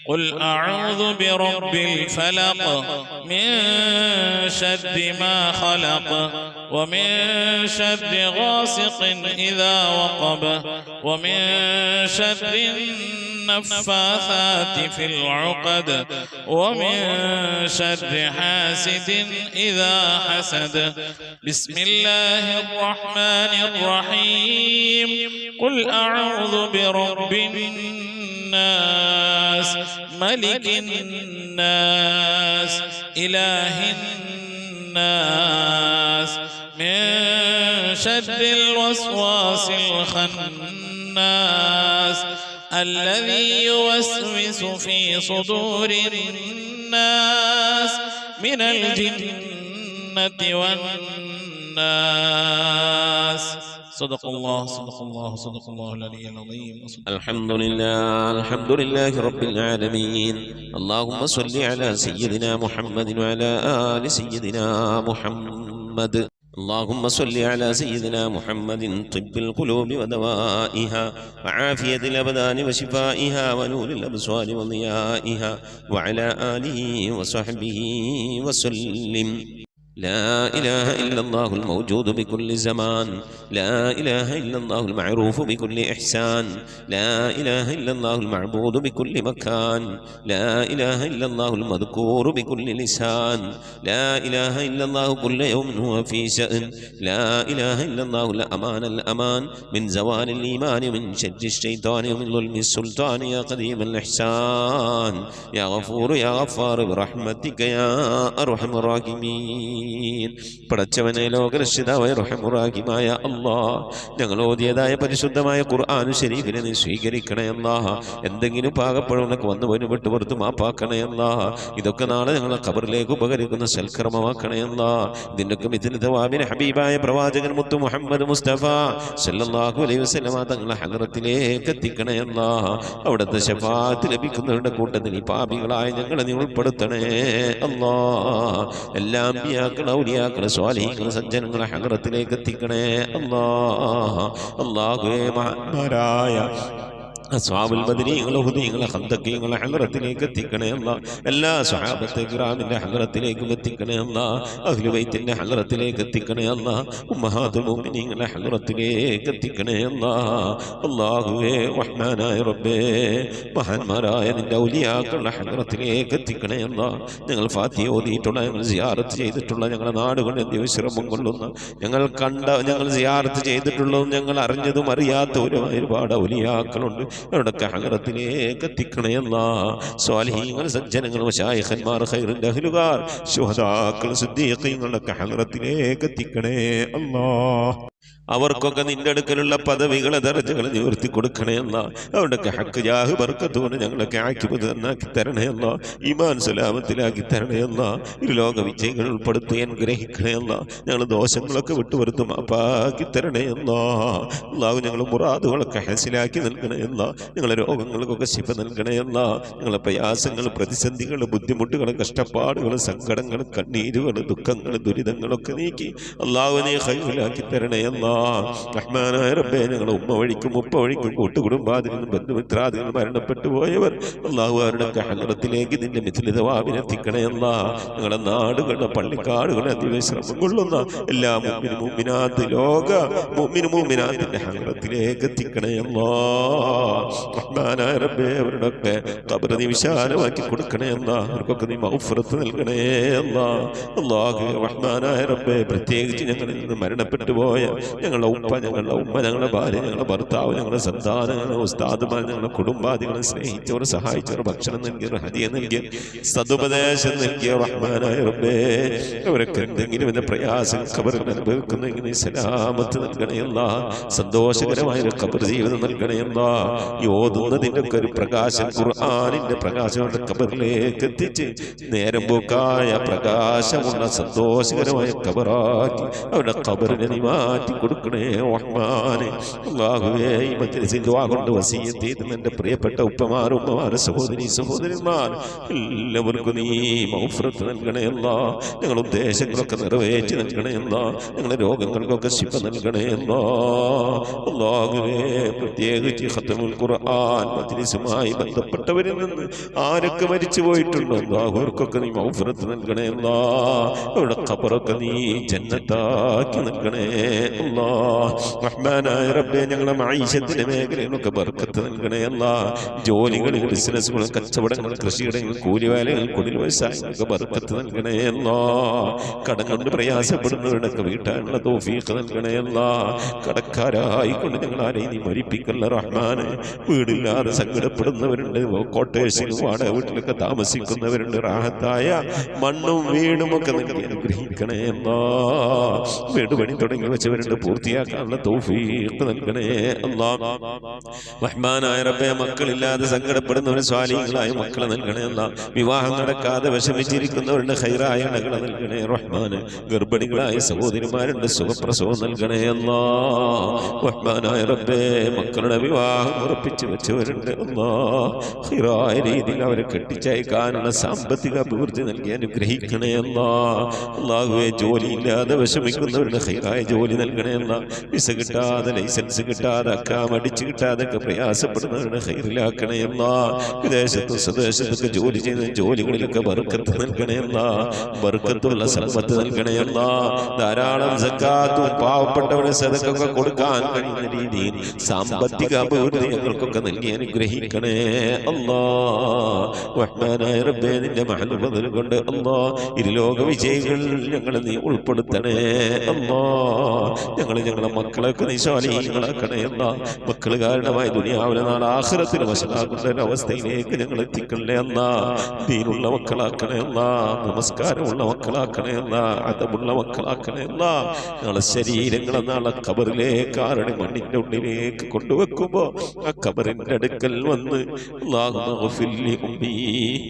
قل أعوذ برب الفلق من شر ما خلق ومن شر غاسق إذا وقب ومن شر النفاثات في العقد ومن شر حاسد إذا حسد. بسم الله الرحمن الرحيم. قل أعوذ برب الناس ملك الناس إله الناس من شر الوسواس الخناس الذي يوسوس في صدور الناس من الجنة والناس. صدق الله العلي العظيم. الحمد لله رب العالمين. اللهم صل على سيدنا محمد وعلى آل سيدنا محمد. اللهم صل على سيدنا محمد طب القلوب ودوائها وعافية الأبدان وشفائها ونور الأبصار وضيائها وعلى آله وصحبه وسلم. لا إله إلا الله الموجود بكل زمان، لا إله إلا الله المعروف بكل إحسان، لا إله إلا الله المعبود بكل مكان، لا إله إلا الله المذكور بكل لسان، لا إله إلا الله كل يوم هو في شأن، لا إله إلا الله الأمان من زوال الإيمان من شر الشيطان ومن ظلم السلطان يا قديم الإحسان يا غفور يا غفار برحمتك يا أرحم الراحمين. പടച്ചവനെ ലോകരക്ഷിതാവായ റഹ്മാനായ അല്ലാഹ്, ഞങ്ങൾ ഓതിയതായ പരിശുദ്ധമായ ഖുർആൻ ശരീഫിനെ നീ സ്വീകരിക്കണേ അല്ലാഹ്. എന്തെങ്കിലും പാകപ്പഴമൊക്കെ വന്നു പോയി വിട്ടു പുറത്ത് മാപ്പാക്കണേ അല്ലാഹ്. ഇതൊക്കെ നാളെ ഞങ്ങളെ ഖബറിലേക്ക് ഉപകരിക്കുന്ന സൽക്കർമ്മമാക്കണേ അല്ലാഹ്. ഇതിൻ്റെയൊക്കെ ഇതിന് തവാബിന് ഹബീബായ പ്രവാചകൻ മുത്തു മുഹമ്മദ് മുസ്തഫ സല്ലല്ലാഹു അലൈഹി വസല്ലമ തങ്ങളെ ഹദറത്തിലേക്ക് എത്തിക്കണേ അല്ലാഹ്. അവിടുത്തെ ശഫാഅത്ത് ലഭിക്കുന്നവരുടെ കൂട്ടത്തിൽ ഈ പാപികളായ ഞങ്ങളെ നീ ഉൾപ്പെടുത്തണേ അല്ലാഹ്. എല്ലാം ഔലിയാക്കളെ സ്വാലിഹീങ്ങളെ സജ്ജനങ്ങളെ ഹദറത്തിലേക്ക് എത്തിക്കണേ അല്ലാഹ്. അല്ലാഹുവേ, മഹാന്മാരായ അസ്ഹാബുൽ ബദരീങ്ങളെ ഹുദീങ്ങളെ ഖന്ദഖീങ്ങളെ ഹദറത്തിലേക്ക് എത്തിക്കണേ അല്ലാഹ്. എല്ലാ സ്വഹാബത്തെ കിറാമിന്റെ ഹദറത്തിലേക്കും എത്തിക്കണേ അല്ലാഹ്. അഹ്ലു ബൈത്തിന്റെ ഹദറത്തിലേക്ക് എത്തിക്കണേ അല്ലാഹ്. ഉമ്മഹാത്തുൽ മുഅ്മിനീങ്ങളെ ഹദറത്തിലേക്ക് എത്തിക്കണേ അല്ലാഹ്. അല്ലാഹുവേ, റഹ്മാനായ റബ്ബേ, മഹാന്മാരായ നിന്റെ ഔലിയാക്കളുടെ ഹദറത്തിലേക്ക് എത്തിക്കണേ അല്ലാഹ്. ഞങ്ങൾ ഫാത്തിഹ ഓതിയിട്ടുള്ള, ഞങ്ങൾ സിയാറത്ത് ചെയ്തിട്ടുള്ള, ഞങ്ങളുടെ നാടുകളിൽ വിശ്രമം കൊള്ളുന്ന, ഞങ്ങൾ സിയാറത്ത് ചെയ്തിട്ടുള്ളതും ഞങ്ങൾ അറിഞ്ഞതും അറിയാത്തവരുമായ ഒരുപാട് ഔലിയാക്കളുണ്ട്. അവരുടെയൊക്കെ ഹദറത്തിലേക്ക് എത്തിക്കണേ അല്ലാഹ്. സ്വാലിഹീങ്ങൾ, സജ്ജനങ്ങൾ, മശായിഖന്മാർ, ഖൈറിന്റെ അഹ്ലുകാർ, ശുഹദാക്കൾ, സിദ്ദീഖീങ്ങളുടെ ഹദറത്തിലേക്ക് എത്തിക്കണേ അല്ലാഹ്. അവർക്കൊക്കെ നിന്റെ അടുക്കലുള്ള പദവികളെ ദർജകളെ നിവർത്തി കൊടുക്കണേ അല്ലാഹ്. അവരുടെയൊക്കെ ഹക്ക് ജാഹ് ബർക്കത്തോട് ഞങ്ങളൊക്കെ ആക്കി തരണേ അല്ലാഹ്. ഈമാൻ സലാമത്തിലാക്കി തരണേ അല്ലാഹ്. ഇരുലോക വിജയികൾ ഉൾപ്പെടുത്തി അനുഗ്രഹിക്കണേ അല്ലാഹ്. ഞങ്ങൾ ദോഷങ്ങളൊക്കെ വിട്ടുവരുത്തും അപ്പാക്കി തരണേ അല്ലാഹ്. അല്ലാഹു ഞങ്ങൾ മുറാദുകളൊക്കെ ഹസിലാക്കി നൽകണേ അല്ലാഹ്. ഞങ്ങളെ രോഗങ്ങൾക്കൊക്കെ ശിഫ നൽകണേ അല്ലാഹ്. ഞങ്ങളെ പ്രയാസങ്ങൾ, പ്രതിസന്ധികൾ, ബുദ്ധിമുട്ടുകൾ, കഷ്ടപ്പാടുകൾ, സങ്കടങ്ങൾ, കണ്ണീരുകൾ, ദുഃഖങ്ങൾ, ദുരിതങ്ങളൊക്കെ നീക്കി അല്ലാഹുവിനെ ഖൈറിലാക്കി തരണേ അല്ലാഹ്. റഹ്മാനായ റബ്ബേ, ഞങ്ങളുടെ ഉമ്മ വഴിക്കും ഉപ്പ വഴിക്കും കൂട്ടുകുടുംബാദികളും ബന്ധുമിത്രാദികളും മരണപ്പെട്ടു പോയവർ അല്ലാഹു അവരുടെ ഹദറത്തിലേക്ക് നിന്റെ മിഥില തവാബിനെ എത്തിക്കണേ അല്ലാഹ്. ഞങ്ങളുടെ നാടുകളുടെ പള്ളിക്കാടുകളെ അതിവിശ്രമം കൊള്ളുന്ന എല്ലാ മുഅ്മിനും മുഅ്മിനാത്ത്, ലോക മുഅ്മിനും മുഅ്മിനാത്തിന്റെ ഹദറത്തിലേക്ക് എത്തിക്കണേ അല്ലാഹ്. റഹ്മാനായ റബ്ബേ, അവരുടെയൊക്കെ ഖബർ നീ വിശാലമാക്കി കൊടുക്കണേ അല്ലാഹ്. അവർക്കൊക്കെ നീ മഗ്ഫിറത്ത് നൽകണേ അല്ലാഹ്. അല്ലാഹു റഹ്മാനായ റബ്ബേ, പ്രത്യേകിച്ച് ഞങ്ങളിൽ നിന്ന് മരണപ്പെട്ടു പോയ ഞങ്ങളുടെ ഉപ്പ, ഞങ്ങളുടെ ഉമ്മ, ഞങ്ങളുടെ ഭാര്യ, ഞങ്ങളുടെ ഭർത്താവ്, ഞങ്ങളുടെ സന്താനം, ഞങ്ങളുടെ ഉസ്താദുമാർ, ഞങ്ങളുടെ കുടുംബാദികളെ സ്നേഹിച്ചവർ, സഹായിച്ചവർ, ഭക്ഷണം നൽകിയവർ, ഹദിയ നൽകിയ, സദുപദേശം നൽകിയ റഹ്മാനായ റബ്ബേ, അവരൊക്കെ എന്തെങ്കിലും എന്ന പ്രയാസം ഖബറിൽ അനുഭവിക്കുന്നെങ്കിൽ സലാമത്ത് നൽകണേ അല്ലാഹ്. സന്തോഷകരമായ ഒരു ഖബർ ജീവിതം നൽകണേ അല്ലാഹ്. ഈ ഓതുന്നതിൻ്റെ ഒക്കെ ഒരു പ്രകാശം, ഖുർആനിന്റെ പ്രകാശം അവരുടെ ഖബറിലേക്ക് എത്തിച്ച് നേരം പോക്കായ പ്രകാശമുള്ള സന്തോഷകരമായ ഖബറാക്കി അവരുടെ ഖബറിനെ മാറ്റി കൊടുക്കണേ റഹ്മാനെ. അല്ലാഹുവേ, ഈ മജ്‌ലിസിൽ ദുആ കൊണ്ട് വസിയത്ത് ചെയ്ത എൻ്റെ പ്രിയപ്പെട്ട ഉപ്പമാർ, ഉമ്മമാർ, സഹോദരന്മാർ എല്ലാവർക്കും നീ മഗ്ഫിറത്ത് നൽകണേ അല്ലാഹ്. ഞങ്ങളുടെ ഉദ്ദേശങ്ങളൊക്കെ നിറവേറ്റി നൽകണേ അല്ലാഹ്. ഞങ്ങളുടെ രോഗങ്ങൾക്കൊക്കെ ശിഫ നൽകണേ അല്ലാഹ്. അല്ലാഹുവേ, പ്രത്യേകിച്ച് ഖത്മുൽ ഖുർആൻ മജ്‌ലിസുമായി ബന്ധപ്പെട്ടവരിൽ നിന്ന് ആരൊക്കെ മരിച്ചു പോയിട്ടുണ്ടോ അല്ലാഹു അവർക്കൊക്കെ നീ മഗ്ഫിറത്ത് നൽകണേ അല്ലാഹ്. അവരുടെ ഖബറൊക്കെ നീ ജന്നത്താക്കി നൽകണേ അല്ലാഹ്. റഹ്മാനായ റബ്ബേ, ഞങ്ങളുടെ മഈശത്തിന്റെ മേഖലകളൊക്കെ ബർക്കത്ത് നൽകണേ അല്ലാഹ്. ജോലികളിൽ, ബിസിനസ്സുകൾ, കച്ചവടങ്ങൾ, കൃഷിയിടങ്ങൾ, കൂലിവേലകൾ, കുടിൽ വ്യവസായങ്ങൾക്ക് ബർക്കത്ത് നൽകണേ അല്ലാഹ്. കടം കൊണ്ട് പ്രയാസപ്പെടുന്നവരുടെയൊക്കെ വീട്ടാനുള്ള തൗഫീഖ് നൽകണേ അല്ലാഹ്. കടക്കാരായിക്കൊണ്ട് ഞങ്ങൾ ആരെയും നീ മരിപ്പിക്കല്ല റഹ്മാനെ. വീടില്ലാതെ സങ്കടപ്പെടുന്നവരുണ്ട്, കോട്ടേഴ്സിലും വാടക വീട്ടിലൊക്കെ താമസിക്കുന്നവരുണ്ട്. റാഹത്തായ മണ്ണും വീടും ഒക്കെ നൽകി അനുഗ്രഹിക്കണേ അല്ലാഹ്. വീട് പണി തുടങ്ങി വെച്ചവരുണ്ട്, പൂർത്തിയാക്കാനുള്ള തൗഫീഖ് നൽകണേ അല്ലാഹ്. റഹ്മാനായ റബ്ബേ, മക്കളില്ലാതെ സങ്കടപ്പെടുന്നവർ സ്വാലിഹീങ്ങളായ മക്കളെ നൽകണേ അല്ലാഹ്. വിവാഹം നടക്കാതെ വിഷമിച്ചിരിക്കുന്നവരുടെ ഖൈറായ ഇണകളെ നൽകണേ റഹ്മാന്. ഗർഭിണികളായ സഹോദരിമാരുണ്ട്, സുഖപ്രസവം നൽകണേ അല്ലാഹ്. റഹ്മാനായ റബ്ബേ, മക്കളുടെ വിവാഹം ഉറപ്പിച്ചു വെച്ചവരുണ്ട് അല്ലാഹ്. ഖൈറായ രീതിയിൽ അവരെ കെട്ടിച്ചയക്കാനുള്ള സാമ്പത്തിക അഭിവൃദ്ധി നൽകി അനുഗ്രഹിക്കണേ അല്ലാഹ്. അല്ലാഹുവേ, ജോലിയില്ലാതെ വിഷമിക്കുന്നവരുടെ ഖൈറായ ജോലി നൽകണേ അല്ലാഹ്. വിസ കിട്ടാതെ, ലൈസൻസ് കിട്ടാതെ, അക്കാം അടിച്ചു കിട്ടാതൊക്കെ പ്രയാസപ്പെടുന്നവരുടെ ഖൈറിലാക്കണേ അല്ലാഹ്. വിദേശത്തും സ്വദേശത്തൊക്കെ ജോലി ചെയ്യുന്ന ജോലികളിലൊക്കെ ബർക്കത്ത് നൽകണേ അല്ലാഹ്. ബർക്കത്തുള്ള സമ്പത്ത് നൽകണേ അല്ലാഹ്. ധാരാളം സക്കാത്തും പാവപ്പെട്ടവരെ സദഖയൊക്കെ കൊടുക്കാൻ കഴിയുന്ന രീതിയിൽ സാമ്പത്തിക അഭിവൃദ്ധി ഞങ്ങൾക്കൊക്കെ നൽകി അനുഗ്രഹിക്കണേ അല്ലാഹ്. റഹ്മാനായ റബ്ബേ, നിന്റെ മഹൽ കൊണ്ട് അല്ലാഹ് ഇരുലോക വിജയികൾ ഞങ്ങളെ നീ ഉൾപ്പെടുത്തണേ അല്ലാഹ്. ഞങ്ങളെ മക്കളൊക്കെ നീ സ്വാലിഹീങ്ങളാക്കണേ അല്ലാഹ്. മക്കൾ കാരണമായി ദുനിയാവിലെ നാളെ ആഖിറത്തിൽ വശനാകുന്ന ഒരവസ്ഥയിലേക്ക് ഞങ്ങൾ എത്തിക്കണേ അല്ലാഹ്. ദീനുള്ള മക്കളാക്കണേ അല്ലാഹ്. നമസ്കാരമുള്ള മക്കളാക്കണേ അല്ലാഹ്. അതമുള്ള മക്കളാക്കണേ അല്ലാഹ്. ഞങ്ങളെ ശരീരങ്ങളെ നാളെ ഖബറിലേക്ക് ആരുടെ മണ്ണിന്റെ ഉള്ളിലേക്ക് കൊണ്ടുവെക്കുമ്പോ ആ ഖബറിന്റെ അടുക്കൽ വന്ന് അല്ലാഹുമ്മ ഗഫിർ ലി ഉമ്മീ,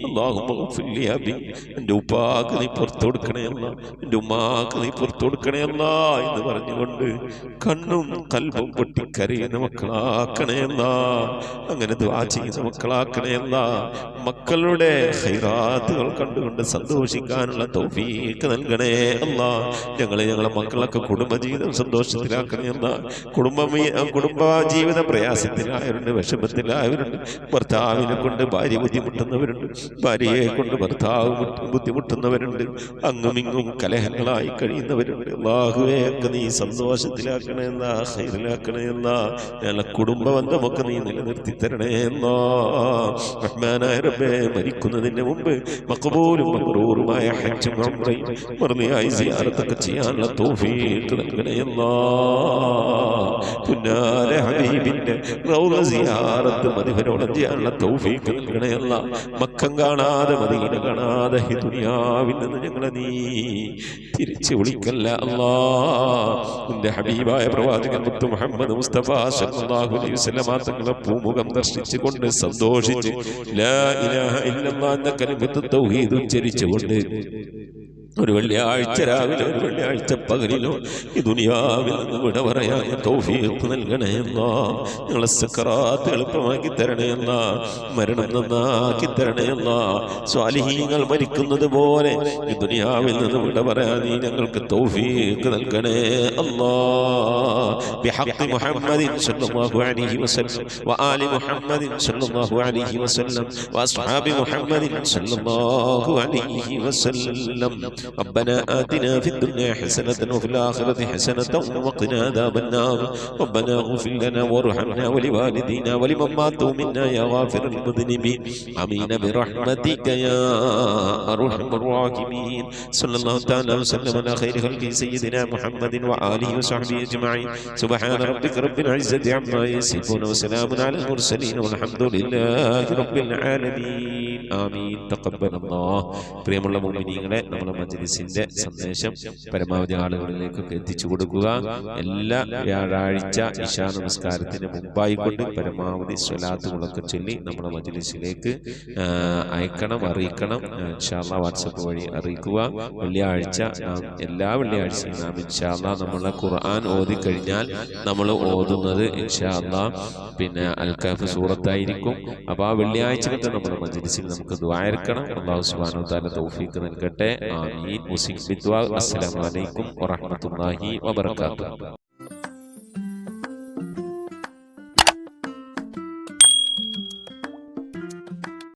അല്ലാഹുമ്മ ഗഫിർ ലി അബീ, എൻ്റെ ഉപ്പാക്ക് നീ പുറത്തു കൊടുക്കണേ അല്ലാഹ്, എൻ്റെ ഉമ്മാക്ക് നീ പുറത്തു കൊടുക്കണേ അല്ലാഹ് എന്ന് പറഞ്ഞുകൊണ്ട് കണ്ണും കൽബും പൊട്ടിക്കരയുന്ന മക്കളാക്കണേ അല്ലാഹ്. അങ്ങനെ ദുആ ചെയ്യുന്ന മക്കളാക്കണേ അല്ലാഹ്. മക്കളുടെ ഖൈറാത്തുകൾ കണ്ടുകൊണ്ട് സന്തോഷിക്കാനുള്ള തൗഫീഖ് നൽകണേ അല്ലാഹ്. ഞങ്ങളെ മക്കളൊക്കെ കുടുംബജീവിതം സന്തോഷത്തിലാക്കണേ അല്ലാഹ്. കുടുംബ ജീവിത പ്രയാസത്തിലായവരുണ്ട്, വിഷമത്തിലായവരുണ്ട്. ഭർത്താവിനെ കൊണ്ട് ഭാര്യ ബുദ്ധിമുട്ടുന്നവരുണ്ട്, ഭാര്യയെ കൊണ്ട് ഭർത്താവ് ബുദ്ധിമുട്ടുന്നവരുണ്ട്. അങ്ങുമിങ്ങും കലഹങ്ങളായി കഴിയുന്നവരുണ്ട്. അല്ലാഹുവേ, ഒക്കെ നീ സന്തോഷത്തിലാക്കണേ എന്നാ, ഖൈറിലാക്കണേ എന്നാ. ഞങ്ങളെ കുടുംബ ബന്ധമൊക്കെ നീ നിലനിർത്തി തരണേ എന്നാ. റഹ്മാനായ റബ്ബേ, മരിക്കുന്നതിന് മുമ്പ് മഖബൂലും മബ്റൂറുമായ ഹജ്ജും ഉംറയും മർദിയായി സിയാറത്തൊക്കെ ചെയ്യാനുള്ള തൗഫീഖ് നൽകണേ എന്നാ. പുന്നാര ഹബീബിന്റെ റൗള സിയാറത്ത് മദീനയോളം ചെയ്യാനുള്ള തൗഫീഖ് നൽകണേ അല്ലാ. മക്കം കാണാതെ, മദീന കാണാതെ ഈ ദുനിയാവിൽ നിന്ന് ഞങ്ങളെ നീ തിരിച്ചു വിളിക്കല്ല അല്ലാ. നിന്റെ ഹബീബായ പ്രവാചകൻ മുത്ത് മുഹമ്മദ് മുസ്തഫ സല്ലല്ലാഹു അലൈഹി വസല്ലം തങ്ങളെ പൂമുഖം ദർശിച്ചുകൊണ്ട് സന്തോഷിച്ച് ലാ ഇലാഹ ഇല്ലല്ലാഹ് എന്ന കലിമത്ത് തൗഹീദ് ഉച്ചരിച്ചുകൊണ്ട് ഒരു വെള്ളിയാഴ്ച രാവിലെ, ഒരു വെള്ളിയാഴ്ച പകലിലോ ഈ ദുനിയാവിൽ നിന്ന് വിട പറയാൻ തൗഫീഖ് നൽകണേ അല്ലാഹ്. ഞങ്ങളെ സക്കറാത്ത് എളുപ്പമാക്കി തരണേ അല്ലാഹ്. മരണം നന്നാക്കി തരണേ അല്ലാഹ്. സ്വാലിഹീങ്ങൾ മരിക്കുന്നത് പോലെ ഈ ദുനിയാവിൽ നിന്ന് വിട പറയാൻ നീ ഞങ്ങൾക്ക് തൗഫീഖ് നൽകണേ അല്ലാഹ്. ബിഹഖ് മുഹമ്മദിൻ സല്ലല്ലാഹു അലൈഹി വസല്ലം വആലി മുഹമ്മദിൻ സല്ലല്ലാഹു അലൈഹി വസല്ലം വഅസ്ഹാബി മുഹമ്മദിൻ സല്ലല്ലാഹു അലൈഹി വസല്ലം. ربنا آتنا في الدنيا حسنة وفي الآخرة حسنة وقنا عذاب النار. ربنا اغفر لنا وارحمنا ولوالدينا ولمن ماتوا منا يا غافر المذنبين. آمين برحمتك يا أرحم الراحمين. صلى الله تعالى وسلم على خير خلقه سيدنا محمد وآله وصحبه أجمعين. سبحان ربك رب العزة عما يصفون وسلام على المرسلين والحمد لله رب العالمين. آمين. تقبل الله. പ്രിയമുള്ള മുഅ്മിനീങ്ങളെ, നമ്മുടെ മജ്‌ലിസിന്റെ സന്ദേശം പരമാവധി ആളുകളിലേക്കൊക്കെ എത്തിച്ചു കൊടുക്കുക. എല്ലാ വ്യാഴാഴ്ച ഇശാ നമസ്കാരത്തിന് മുമ്പായിക്കൊണ്ട് പരമാവധി സ്വലാത്തുകളൊക്കെ ചൊല്ലി നമ്മുടെ മജ്‌ലിസിലേക്ക് അയക്കണം, അറിയിക്കണം. ഇൻഷാ അല്ലാഹ് വാട്സപ്പ് വഴി അറിയിക്കുക. വെള്ളിയാഴ്ച എല്ലാ വെള്ളിയാഴ്ചയും നാം ഇൻഷാ അല്ലാഹ് നമ്മളെ ഖുർആൻ ഓതി കഴിഞ്ഞാൽ നമ്മൾ ഓതുന്നത് ഇൻഷാ അല്ലാഹ് പിന്നെ അൽ കഹ്ഫ് സൂറത്തായിരിക്കും. അപ്പോൾ ആ വെള്ളിയാഴ്ചകളൊക്കെ നമ്മുടെ മജ്‌ലിസിൽ നമുക്ക് ദുആ ഇറക്കണം. അല്ലാഹു സുബ്ഹാനഹു വ തആല തൗഫീഖ് നൽകട്ടെ. ആമീൻ. അസ്സലാമു അലൈക്കും വറഹ്മത്തുള്ളാഹി വബറകാതുഹു.